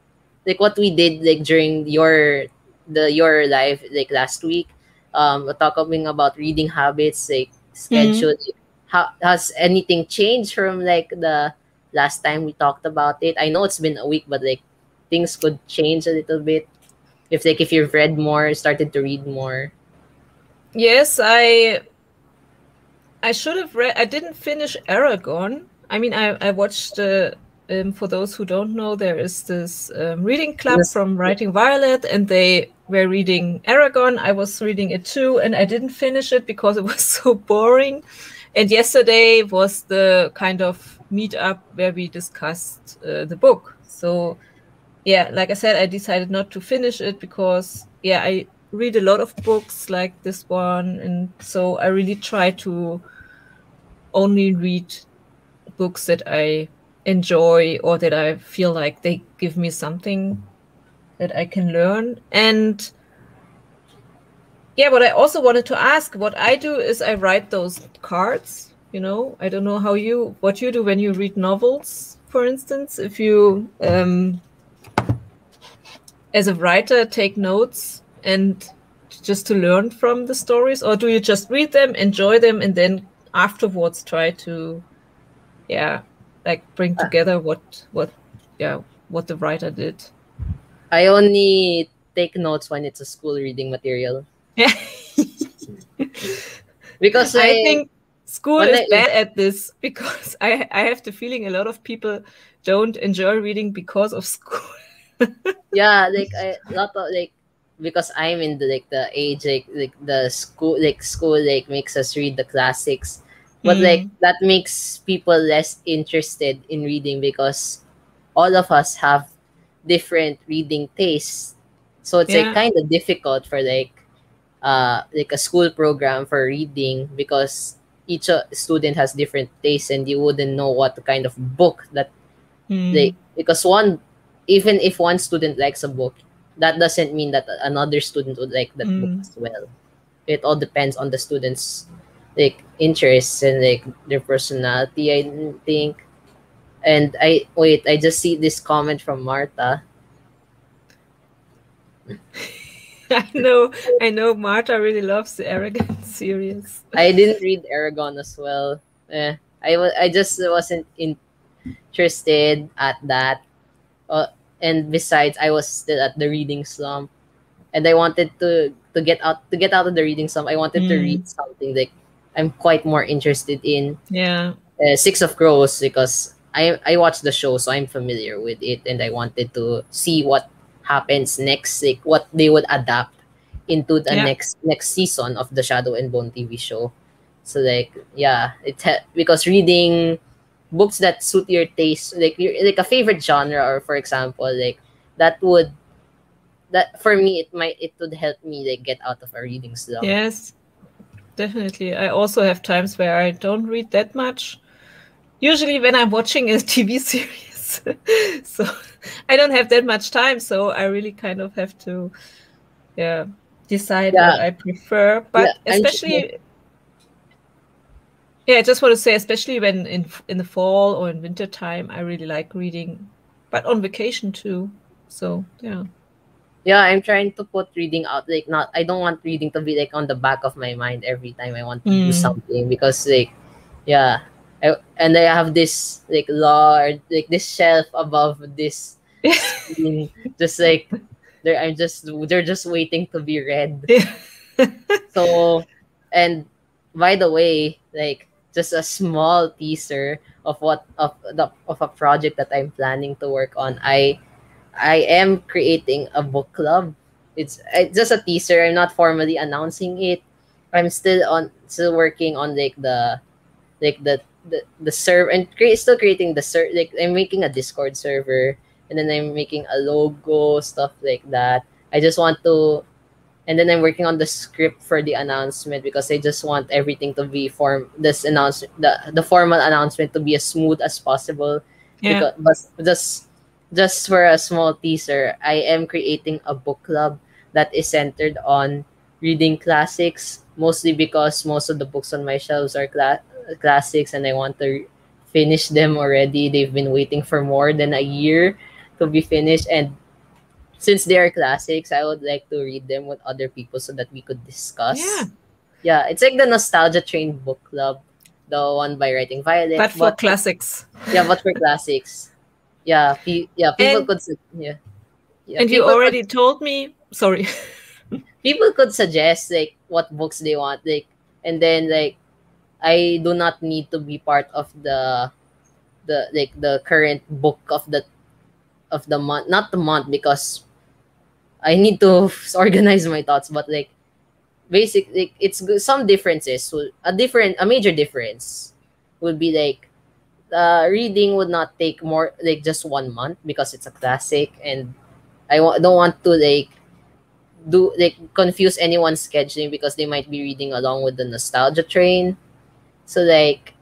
what we did like during your live like last week. Talking about reading habits, like Mm. schedule. How has anything changed from like the last time we talked about it? I know it's been a week, but like things could change a little bit if you've read more, started to read more. Yes, I should have read. I didn't finish Aragon. I mean, I watched. For those who don't know, there is this reading club Yes. from Writing Violet, and they were reading Aragon. I was reading it too, and I didn't finish it because it was so boring. And yesterday was the kind of meetup where we discussed the book. So yeah, like I said, I decided not to finish it because yeah, I read a lot of books like this one, and so I really try to only read books that I enjoy or that I feel like they give me something that I can learn. And yeah, what I also wanted to ask, what I do is I write those cards. You know, I don't know what you do when you read novels, for instance. If you, as a writer, take notes and just to learn from the stories, or do you just read them, enjoy them, and then afterwards try to yeah, like bring Uh, together yeah, what the writer did. I only take notes when it's a school reading material Yeah. because I like think school when is I bad at this because I have the feeling a lot of people don't enjoy reading because of school. yeah, like I lot of like because I'm in the age like the school like makes us read the classics, but like Mm, that makes people less interested in reading because all of us have different reading tastes, so it's like yeah. kind of difficult for like a school program for reading because each student has different tastes and you wouldn't know what kind of book that Mm, they because one even if one student likes a book, that doesn't mean that another student would like that book Mm. as well. It all depends on the students' like interests and like their personality, I think. And I just see this comment from Marta. I know Marta really loves the Arrogant series. I didn't read Aragon as well. I just wasn't interested at that. Uh, and besides, I was still at the reading slump, and I wanted to get out of the reading slump. I wanted to read Mm. something like I'm quite more interested in. Yeah. Six of Crows, because I watched the show, so I'm familiar with it, and I wanted to see what happens next, like what they would adapt into the Yeah. next season of the Shadow and Bone TV show. So like yeah, because reading books that suit your taste, like a favorite genre, or for example, like that would that for me it would help me like get out of a reading slump. Yes, definitely. I also have times where I don't read that much. Usually when I'm watching a TV series. So I don't have that much time, so I really kind of have to decide Yeah, what I prefer. yeah, But especially I just want to say, especially when in the fall or in winter time, I really like reading, but on vacation too. So yeah. yeah, I'm trying to put reading out, like not I don't want reading to be like on the back of my mind every time I want to do Mm. something, because like yeah, and I have this like large, like this shelf above this screen, just like they're just waiting to be read. Yeah. So, and by the way, like just a small teaser of a project that I'm planning to work on. I am creating a book club. It's just a teaser. I'm not formally announcing it. I'm still working on like the server, and still creating the like I'm making a Discord server, and then I'm making a logo, stuff like that. I just want to, and then I'm working on the script for the announcement, because I just want everything to be the formal announcement to be as smooth as possible. Yeah. Because but just for a small teaser, I am creating a book club that is centered on reading classics, mostly because most of the books on my shelves are classics, and I want to finish them already. They've been waiting for more than a year to be finished, and since they are classics, I would like to read them with other people so that we could Yeah. discuss. Yeah, it's like the Nostalgia Train book club, the one by Writing Violet, But for classics. yeah, but for classics. Yeah, people And could yeah, and you already told me, sorry. people could suggest like what books they want, like, and then like I do not need to be part of the current book of the month, not the month, because I need to organize my thoughts, but like basically some differences. So a major difference would be like reading would not take more like just 1 month, because it's a classic, and don't want to like do like confuse anyone's scheduling, because they might be reading along with the Nostalgia Train. So like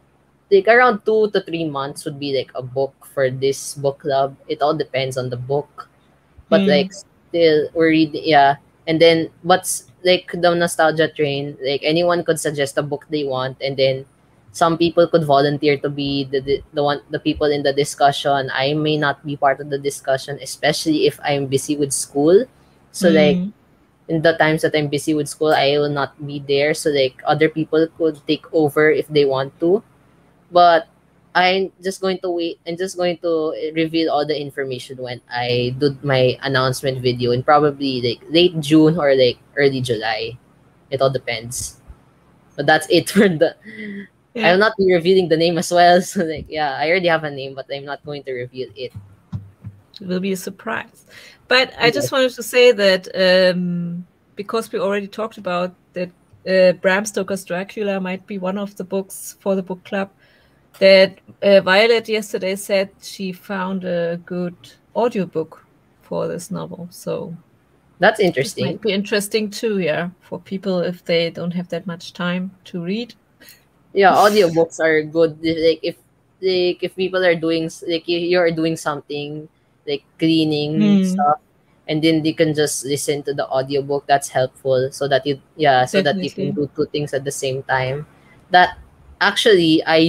around 2 to 3 months would be like a book for this book club. It all depends on the book, but Mm. like still we're reading, yeah. And then like the Nostalgia Train, like anyone could suggest a book they want, and then some people could volunteer to be the people in the discussion. I may not be part of the discussion, especially if I'm busy with school. So like Mm. in the times that I'm busy with school, I will not be there, so like other people could take over if they want to. But I'm just going to wait. I'm just going to reveal all the information when I do my announcement video in probably like late June or like early July. It all depends. But that's it for the. I Yeah. will not be revealing the name as well. So like yeah, I already have a name, but I'm not going to reveal it. It will be a surprise. But I just Yes. wanted to say that because we already talked about that Bram Stoker's Dracula might be one of the books for the book club, that Violet yesterday said she found a good audiobook for this novel. So That's this interesting. might be interesting too, yeah, for people if they don't have that much time to read. Yeah, audiobooks are good. Like if people are doing like you're doing something, like cleaning Mm, stuff, and then they can just listen to the audiobook. That's helpful, so that you, yeah, so that you can definitely. do two things at the same time. That actually, I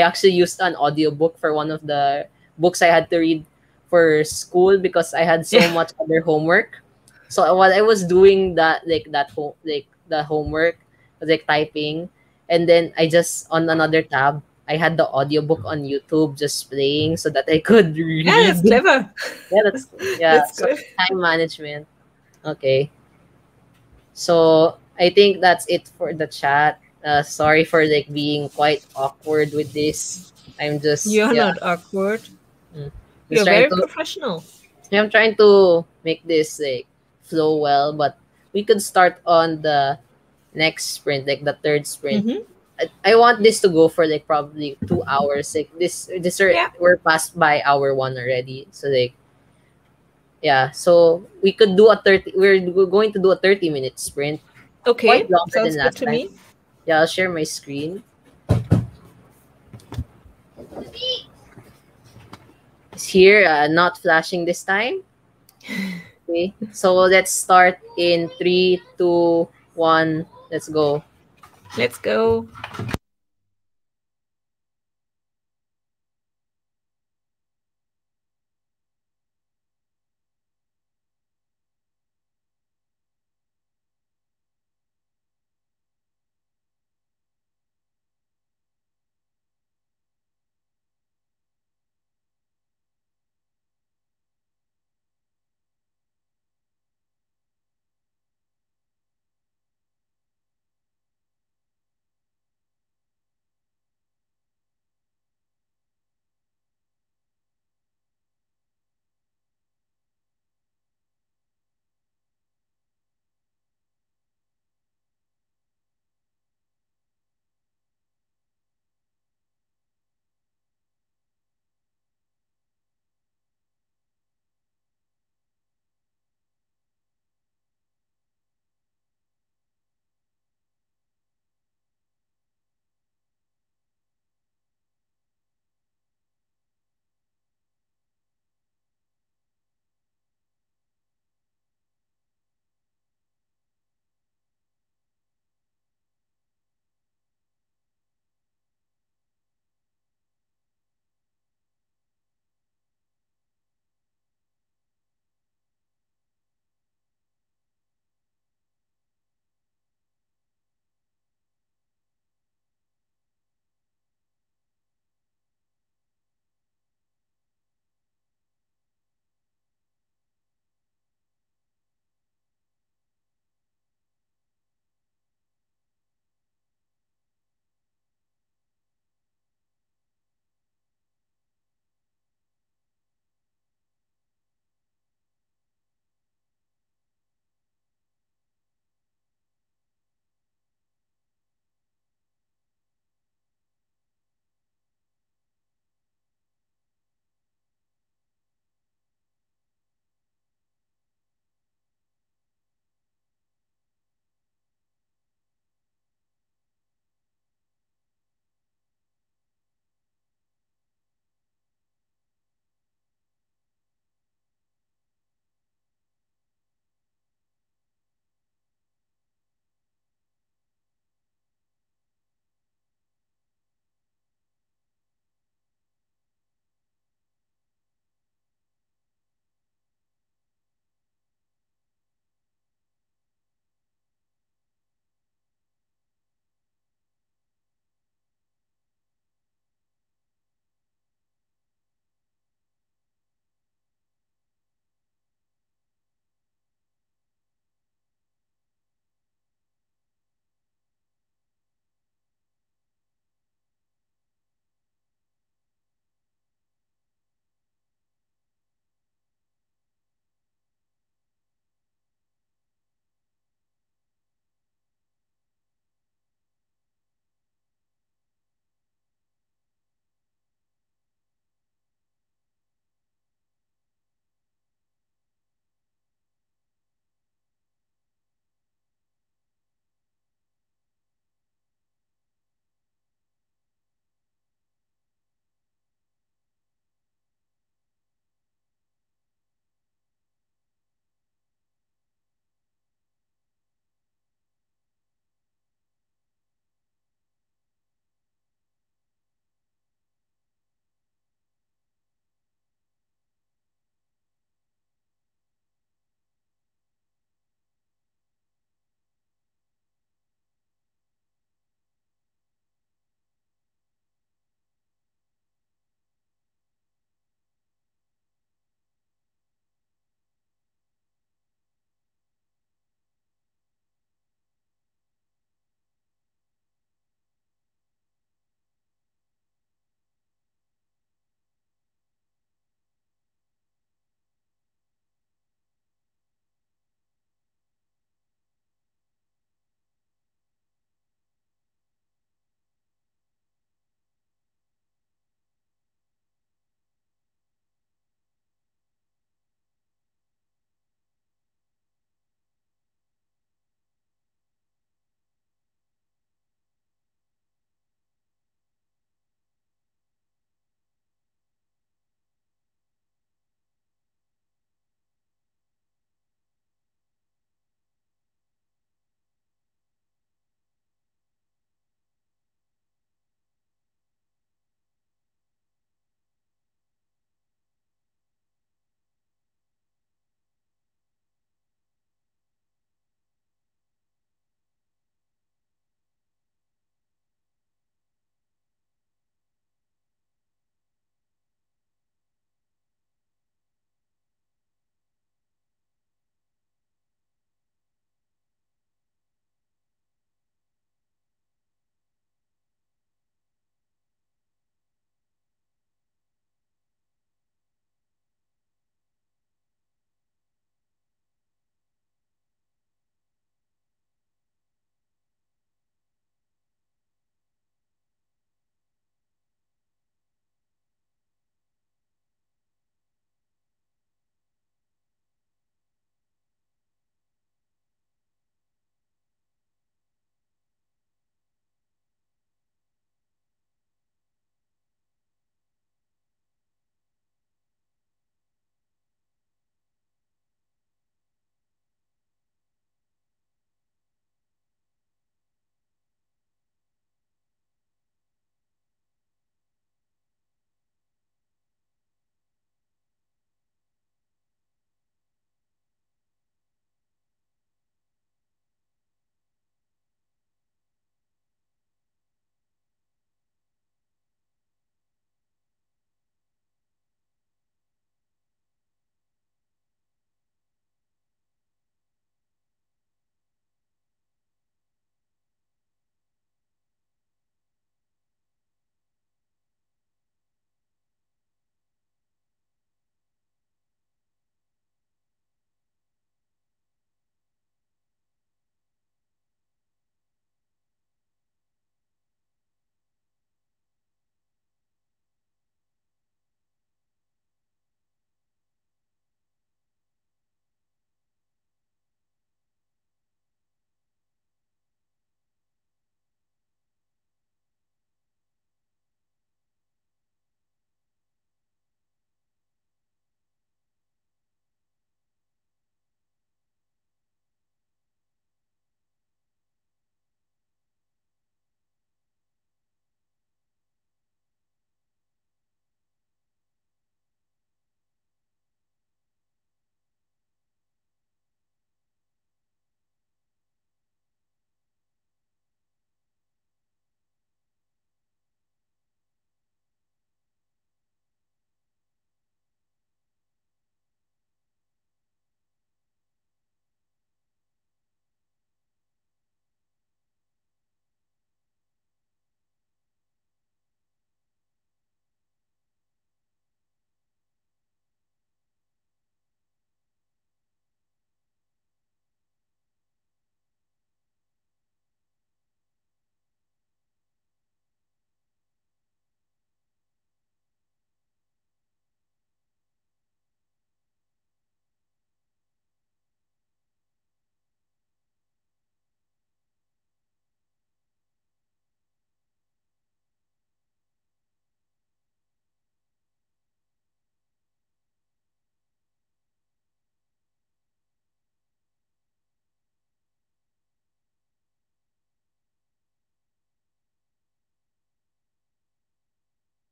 actually used an audiobook for one of the books I had to read for school because I had so Yeah. much other homework. So while I was doing that, like the homework, I was like typing, and then I just on another tab, I had the audiobook on YouTube just playing so that I could Yeah, that's read. clever. Yeah, that's, yeah. That's So good. time management. Okay. So I think that's it for the chat. Sorry for like being quite awkward with this. I'm just, You're yeah, not awkward. mm, just You're trying very to, professional. yeah, I'm trying to make this like flow well, but we could start on the next sprint, like the third sprint. Mm-hmm. I want this to go for like probably 2 hours. Like this are, Yeah. we're past by hour one already. So like, yeah, so we could do a 30, we're going to do a 30-minute sprint, quite Okay. longer Sounds than good last to time. me. Yeah, I'll share my screen. It's here, not flashing this time. Okay, so let's start in three, two, one. Let's go. Let's go.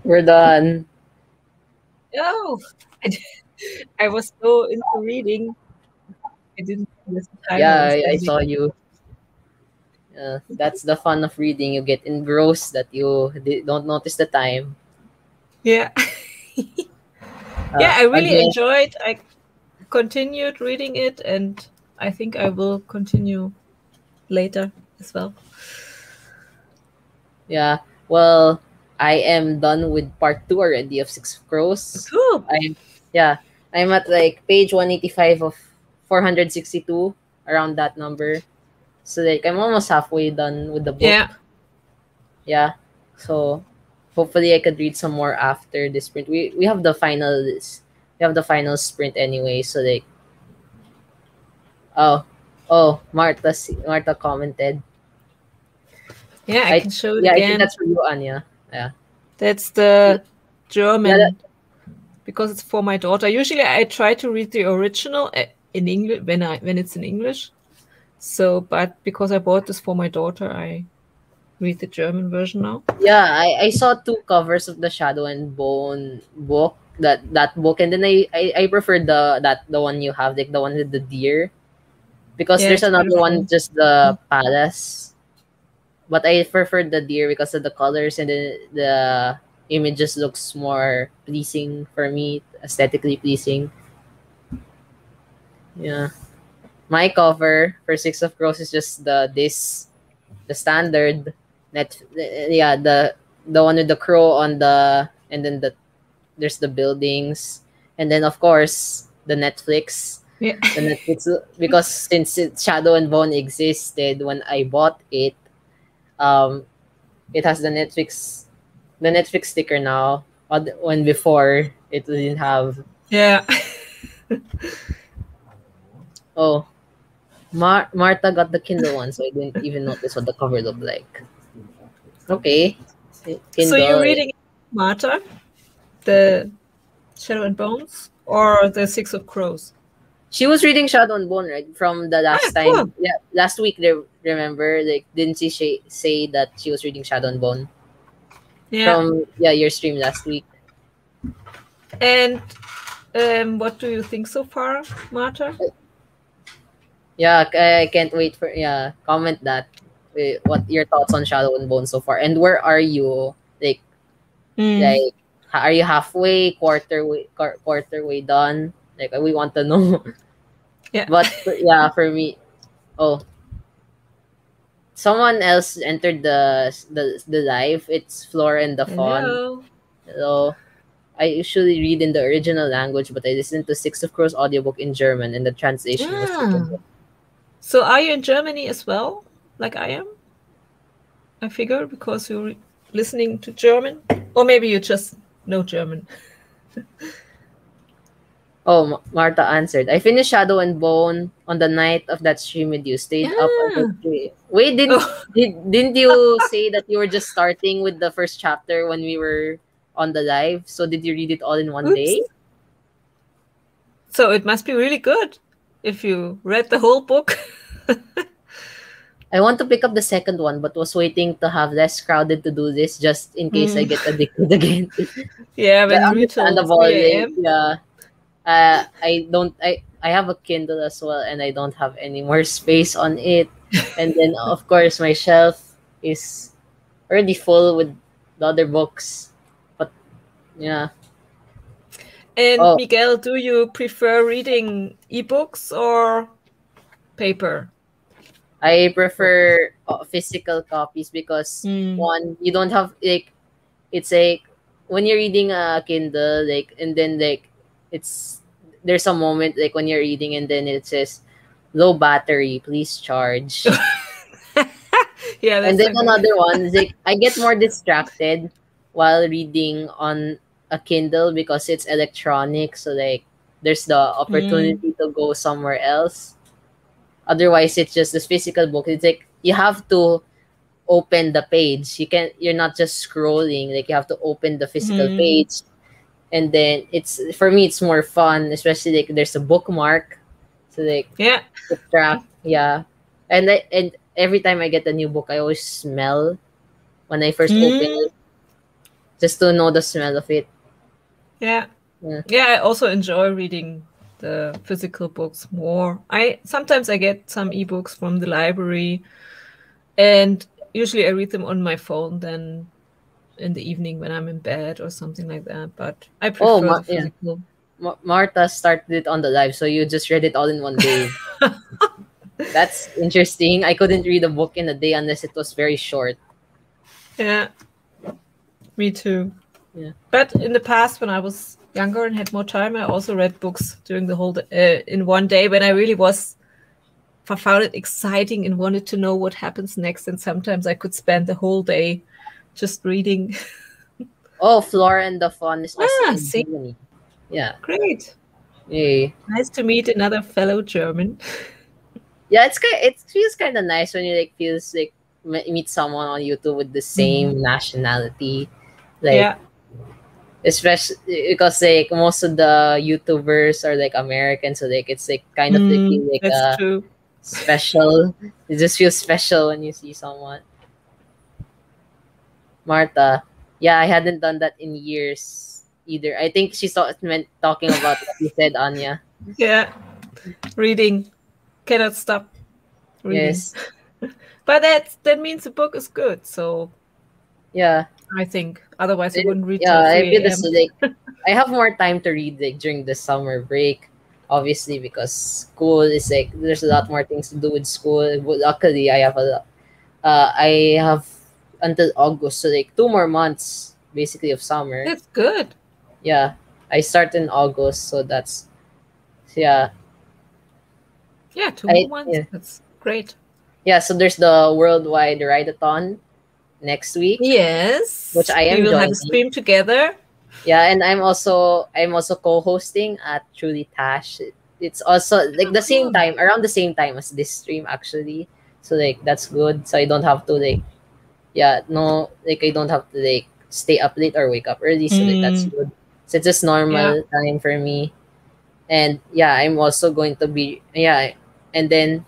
We're done. Oh, I, I was so into reading. I didn't notice the timer Yeah, was I ending. saw you. That's the fun of reading. You get engrossed that you don't notice the time. Yeah. Yeah, I really Again, enjoyed. I continued reading it, and I think I will continue later as well. yeah. Well, I am done with part two already of Six of Crows. Cool. I'm yeah. I'm at like page 185 of 462, around that number. So like I'm almost halfway done with the Yeah. book. Yeah. So hopefully I could read some more after this sprint. We have the final sprint anyway. So like oh Martha commented. Yeah, I can show it I think again. that's for you, Anya. Yeah. That's the Yeah. German because it's for my daughter. Usually I try to read the original in English when it's in English. So, but because I bought this for my daughter, I read the German version now. Yeah, I saw two covers of the Shadow and Bone book. That book, and then I prefer the one you have, like the one with the deer, because Yeah, there's it's another one, beautiful. just the palace. But I prefer the deer because of the colors, and the images looks more pleasing for me, aesthetically pleasing. Yeah, my cover for Six of Crows is just the standard net. Yeah, the one with the crow on the, and then there's the buildings, and then of course Yeah. the Netflix, because since Shadow and Bone existed when I bought it, um it has the Netflix sticker now. When before it didn't have. Yeah. Oh, Martha got the Kindle one, so I didn't even notice what the cover looked like. Okay, So you're Kindle. reading Marta, the Shadow and Bones, or the Six of Crows? She was reading Shadow and Bone, right? From the Ah, last time. cool. Yeah, last week, remember? Like, didn't she say that she was reading Shadow and Bone? Yeah. From, yeah, your stream last week. And what do you think so far, Marta? Yeah, I can't wait for, yeah, comment that. What your thoughts on Shadow and Bone so far? And where are you? Mm, Like, are you halfway, quarter way done? Like, we want to know. yeah. But, yeah, for me, oh, someone else entered the live. It's Flora and the Fawn. Hello. So I usually read in the original language, but I listened to Six of Crows audiobook in German, and the translation was Ah. super. So are you in Germany as well, like I am? I figure because you're listening to German, or maybe you just know German. Oh, Martha answered. I finished Shadow and Bone on the night of that stream with you. Stayed up until Ah. 3. Wait, Oh, didn't you say that you were just starting with the first chapter when we were on the live? So did you read it all in one oops. day? So it must be really good if you read the whole book. I want to pick up the second one, but was waiting to have less crowded to do this, just in case I Mm. get addicted again. Yeah, But when you read till understandable, 3 like, a.m. yeah. I don't. I have a Kindle as well, and I don't have any more space on it. And then of course my shelf is already full with the other books. But yeah. And Oh, Miguel, do you prefer reading ebooks or paper I books? prefer physical copies because Mm. one, you don't have like, it's like when you're reading a Kindle, like, and then like it's there's a moment like when you're reading and then it says low battery, please charge. Yeah, And that's then so good. another one is like I get more distracted while reading on a Kindle because it's electronic, so like there's the Mm. opportunity to go somewhere else. Otherwise it's just this physical book. It's like you have to open the page. You're not just scrolling, like you have to open the physical Mm. page. And then it's, for me it's more fun, especially like there's a bookmark. So like Yeah. the track, yeah. And every time I get a new book, I always smell when I first open Mm. it. just to know the smell of it. Yeah. Yeah. Yeah, I also enjoy reading the physical books more. I sometimes I get some ebooks from the library, and usually I read them on my phone then in the evening when I'm in bed or something like that. But I Oh, prefer the yeah. physical. Martha started it on the live, so you just read it all in one day. That's interesting. I couldn't read a book in a day unless it was very short. Yeah, me too. Yeah. But in the past, when I was younger and had more time, I also read books during the whole day, in one day when I really was I found it exciting and wanted to know what happens next. And sometimes I could spend the whole day just reading. Oh, Flora and the Fawn is also Ah, in see, Germany. Yeah. great. Yay. Nice to meet another fellow German. Yeah, it feels kind of nice when you like feels like meet someone on YouTube with the same nationality, like Yeah, especially because like most of the YouTubers are like American, so like it's like kind of like feel like that's true. special. It just feels special when you see someone. Martha, yeah, I hadn't done that in years either. I think she meant talking about what you said, Anya. Yeah, reading. Cannot stop reading. Yes, But that means the book is good. So yeah. I think otherwise I wouldn't read Yeah, till I feel 3 this a.m. like I have more time to read like during the summer break, obviously because school is like there's a lot more things to do with school. But luckily, I have until August, so like 2 more months basically of summer. It's good. Yeah, I start in August, so that's yeah. Yeah, 2 more months. Yeah, That's great. yeah. So there's the worldwide ride-a-thon next week, which Yes, I we am will have a joining. stream together. Yeah, and I'm also co-hosting at Truly Tash. It's also like the same Cool. time, around the same time as this stream actually. So like that's good. So I don't have to like yeah, no like I don't have to like stay up late or wake up early. So like that's Mm, good. So it's just yeah. normal time for me. And yeah, I'm also going to be yeah, and then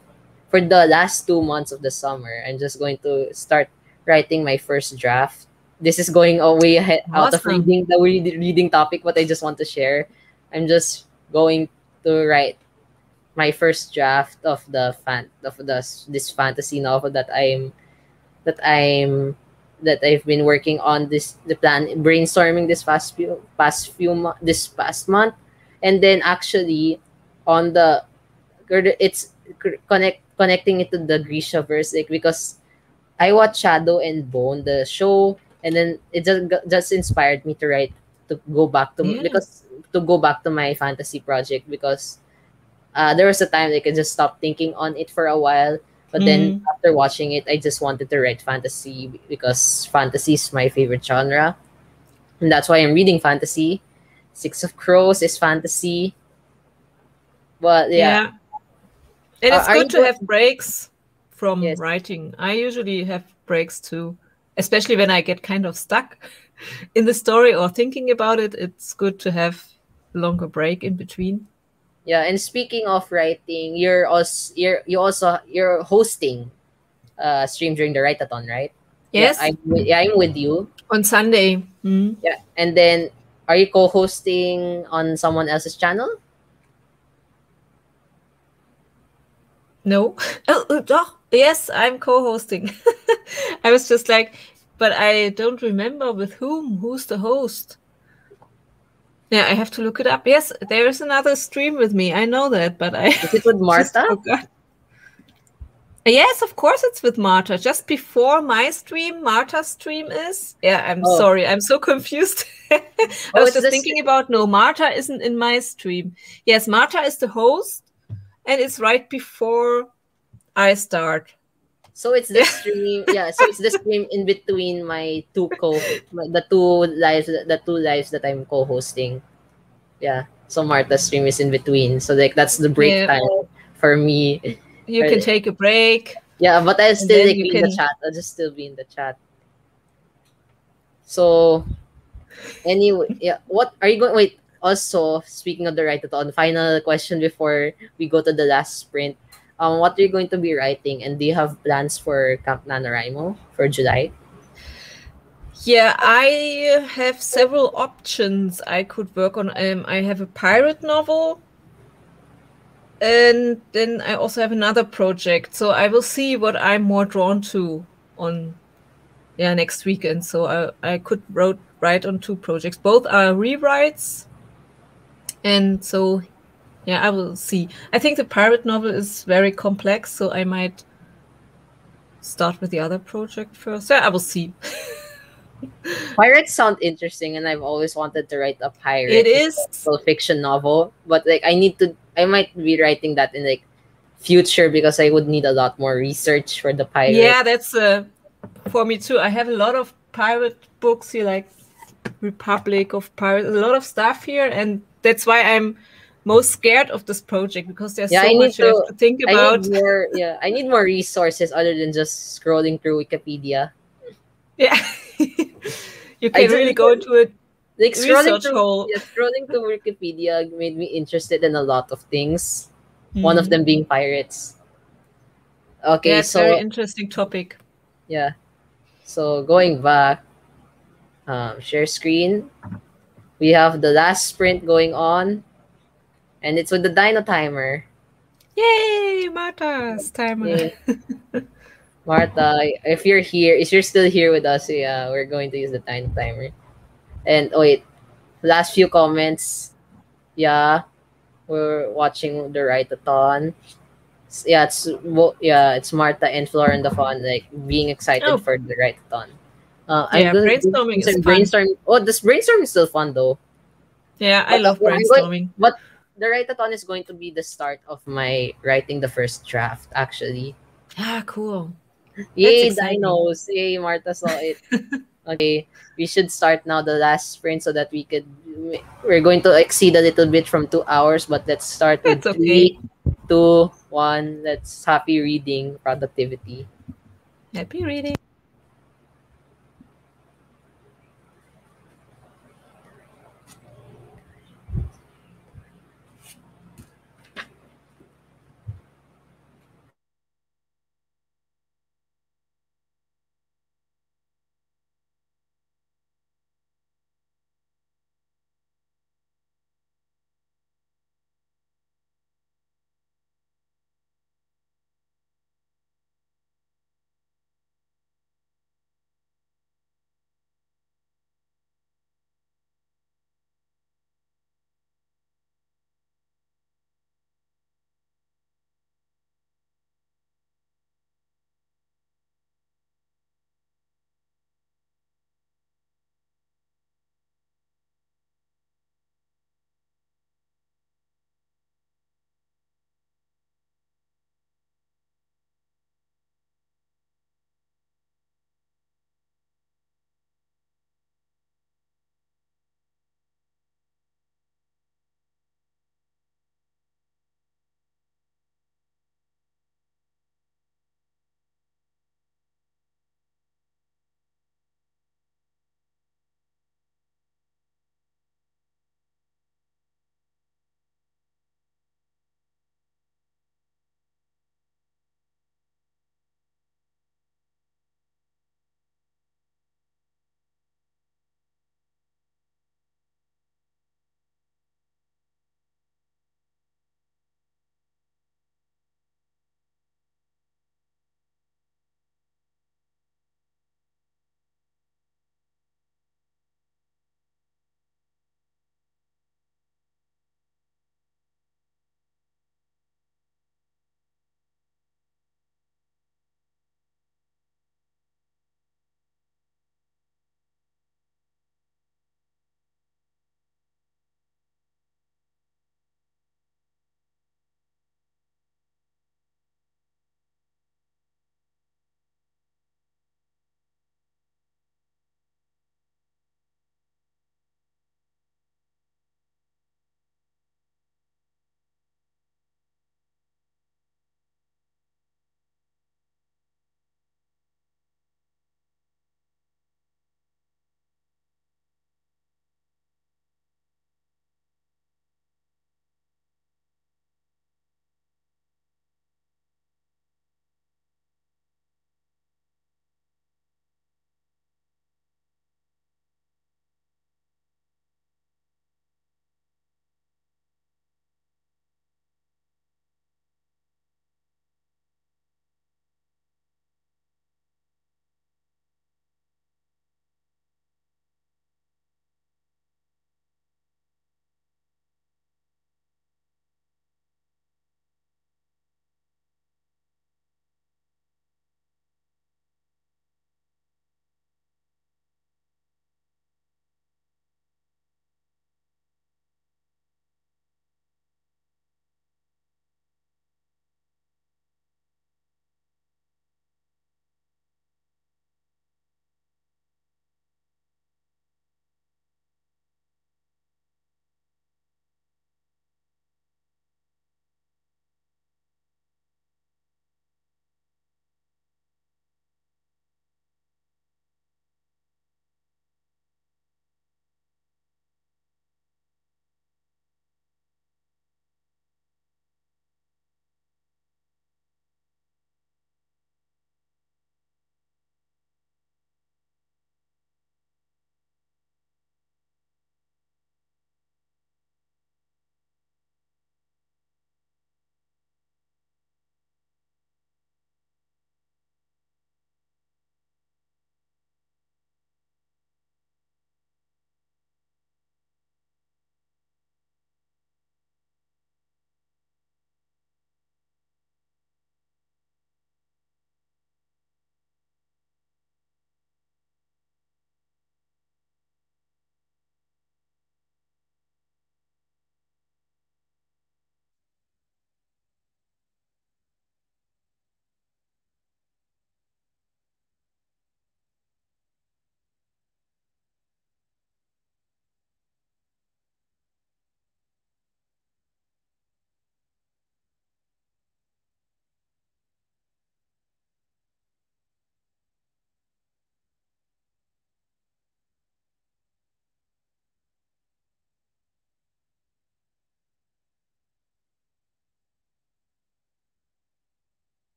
for the last 2 months of the summer, I'm just going to start writing my first draft. This is going away out of Awesome. reading the reading topic, but I just want to share. I'm just going to write my first draft of this fantasy novel that I'm that I've been working on the plan brainstorming this past month, and then actually on the it's connecting it to the Grishaverse like because I watched Shadow and Bone the show, and then it just inspired me to write to go back to Yeah. because to go back to my fantasy project because there was a time like I just stopped thinking on it for a while, but then Mm, after watching it, I just wanted to write fantasy because fantasy is my favorite genre, and that's why I'm reading fantasy. Six of Crows is fantasy, but yeah, yeah. And it's are good you to going? have breaks from Yes, writing. I usually have breaks too, especially when I get kind of stuck in the story or thinking about it. It's good to have a longer break in between. yeah. And speaking of writing, you're hosting stream during the write-a-thon, right? Yeah, Yes, I'm with you. on Sunday. Yeah, and then are you co-hosting on someone else's channel? No. Oh, yes, I'm co-hosting. I was just like, but I don't remember with whom. Who's the host? Yeah, I have to look it up. Yes, there is another stream with me. I know that, but I Is it with just Martha? forgot. Yes, of course it's with Marta. Just before my stream, Marta's stream is. Yeah, I'm Oh, sorry. I'm so confused. I oh, was it's just this. thinking about no, Marta isn't in my stream. Yes, Marta is the host, and it's right before I start. So it's the Yeah. stream. Yeah, so it's the stream in between the two lives that I'm co-hosting. Yeah. So Martha's stream is in between. So like that's the break Yeah. time for me. You can take a break, Yeah, but I'll and still then like you be in the can. chat. I'll just still be in the chat. So anyway, yeah. What are you going? Wait. Also, speaking of the write-a-thon, final question before we go to the last sprint. What are you going to be writing, and do you have plans for Camp NaNoWriMo for July? Yeah, I have several options I could work on. I have a pirate novel, and then I also have another project. So I will see what I'm more drawn to on next weekend. So I could write on two projects. Both are rewrites, and so yeah, I will see. I think the pirate novel is very complex, so I might start with the other project first. Yeah, I will see. Pirates sound interesting, and I've always wanted to write a It pirate is. historical fiction novel. But like, I might be writing that in like future because I would need a lot more research for the pirate. Yeah, that's for me too. I have a lot of pirate books here, like Republic of Pirates, a lot of stuff here, and that's why I'm most scared of this project because there's Yeah, so much you have to think I need about. more. Yeah, I need more resources other than just scrolling through Wikipedia. Yeah. You I can just really go into a like research hole. scrolling through Wikipedia made me interested in a lot of things. One of Hmm. them being pirates. Yeah, Okay, it's very so interesting topic. yeah, so going back, share screen. We have the last sprint going on, and it's with the Dino timer. Yay, Martha's timer. Yay. Martha, if you're here, if you're still here with us, yeah, we're going to use the Dino timer. And oh wait, last few comments. Yeah, we're watching the write-a-thon. It's Martha and Florin the fun like being excited Oh, for the write-a-thon. I'm yeah, gonna brainstorming is fun. brainstorm. Oh, this brainstorm is still fun though. Yeah, I But love I'm going. brainstorming. But the write-a-thon is going to be the start of my writing the first draft. Actually, Ah, cool. That's yay exciting. dinos! Yay Martha saw it. Okay, we should start now the last sprint so that we could. We're going to exceed a little bit from 2 hours, but let's start with That's okay. 3, 2, 1. Let's happy reading productivity. Happy reading.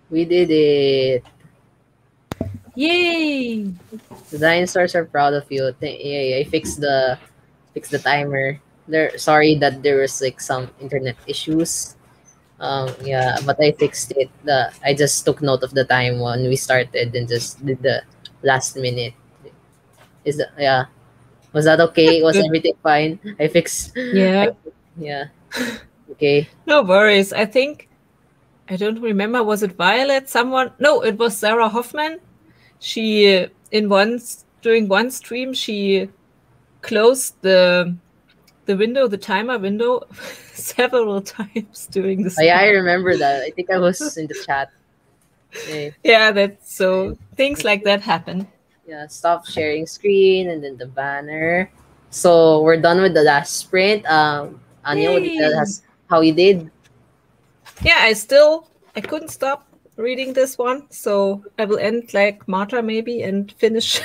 We did it. Yay! The dinosaurs are proud of you. Yay, I fixed the timer. Sorry that there was like some internet issues. Yeah, but I fixed it. I just took note of the time when we started and just did the last minute. Is that yeah? Was that okay? That's Was good. everything fine? I fixed. Yeah, Yeah. Okay. no worries. I think I don't remember. Was it Violet? Someone? No, it was Sarah Hoffman. She in once during one stream she closed the window, the timer window, several times during the Oh, yeah, I stream. remember that. I think I was in the chat. Yeah. Yeah, that's so things like that happen. Yeah, stop sharing screen and then the banner. So we're done with the last sprint. Anya, would you tell Yay! us how you did? Yeah, I couldn't stop reading this one, so I will end like Marta maybe and finish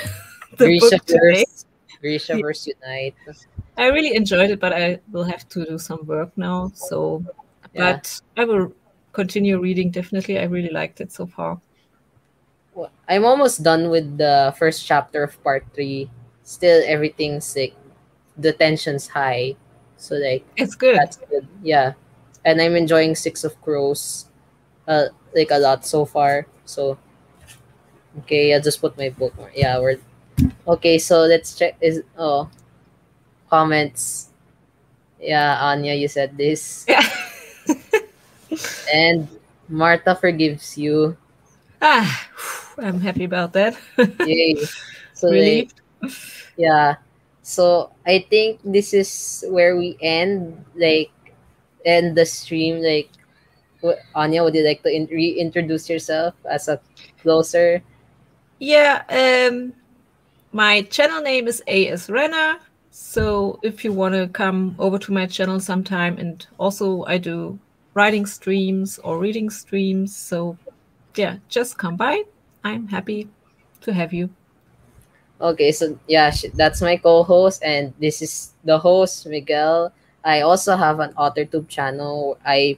the book today. Grishaverse, Grishaverse Unite. I really enjoyed it, but I will have to do some work now. So, Yeah. but I will continue reading definitely. I really liked it so far. Well, I'm almost done with the first chapter of part 3. Still, everything's like the tension's high. So like It's good. that's good. Yeah, and I'm enjoying Six of Crows, like a lot so far. So okay, I'll just put my bookmark. Yeah, we're okay. So let's check. Is comments? Yeah, Anya, you said this, Yeah. and Martha forgives you. Ah, I'm happy about that. Yay! So like Relieved. yeah, so I think this is where we end the stream. Like, Anya, would you like to reintroduce yourself as a closer? Yeah, my channel name is AS Renner. So if you want to come over to my channel sometime, and also I do writing streams or reading streams. So yeah, just come by. I'm happy to have you. Okay, so yeah, that's my co-host, and this is the host, Miguel. I also have an AuthorTube channel. I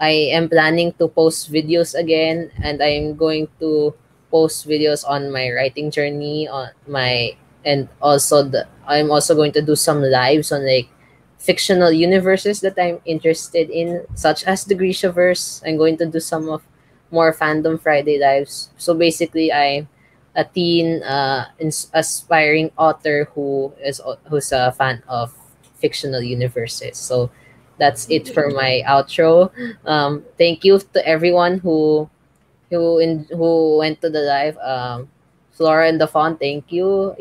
am planning to post videos again, and I'm going to post videos on my writing journey on my and also I'm also going to do some lives on like fictional universes that I'm interested in, such as the Grishaverse. I'm going to do some of more Fandom Friday lives. So basically, I'm a teen aspiring author who's a fan of fictional universes. So that's it for my outro. Thank you to everyone who went to the live. Flora and the Fawn, thank you.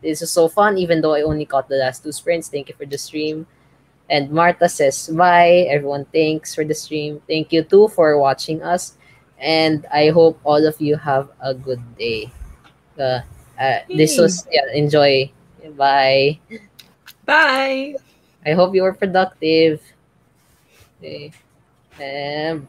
This was so fun, even though I only caught the last 2 sprints. Thank you for the stream. And Marta says bye. Everyone, thanks for the stream. Thank you too for watching us. And I hope all of you have a good day. Uh, this Hey, was yeah, enjoy. Bye. bye. I hope you were productive. Okay. And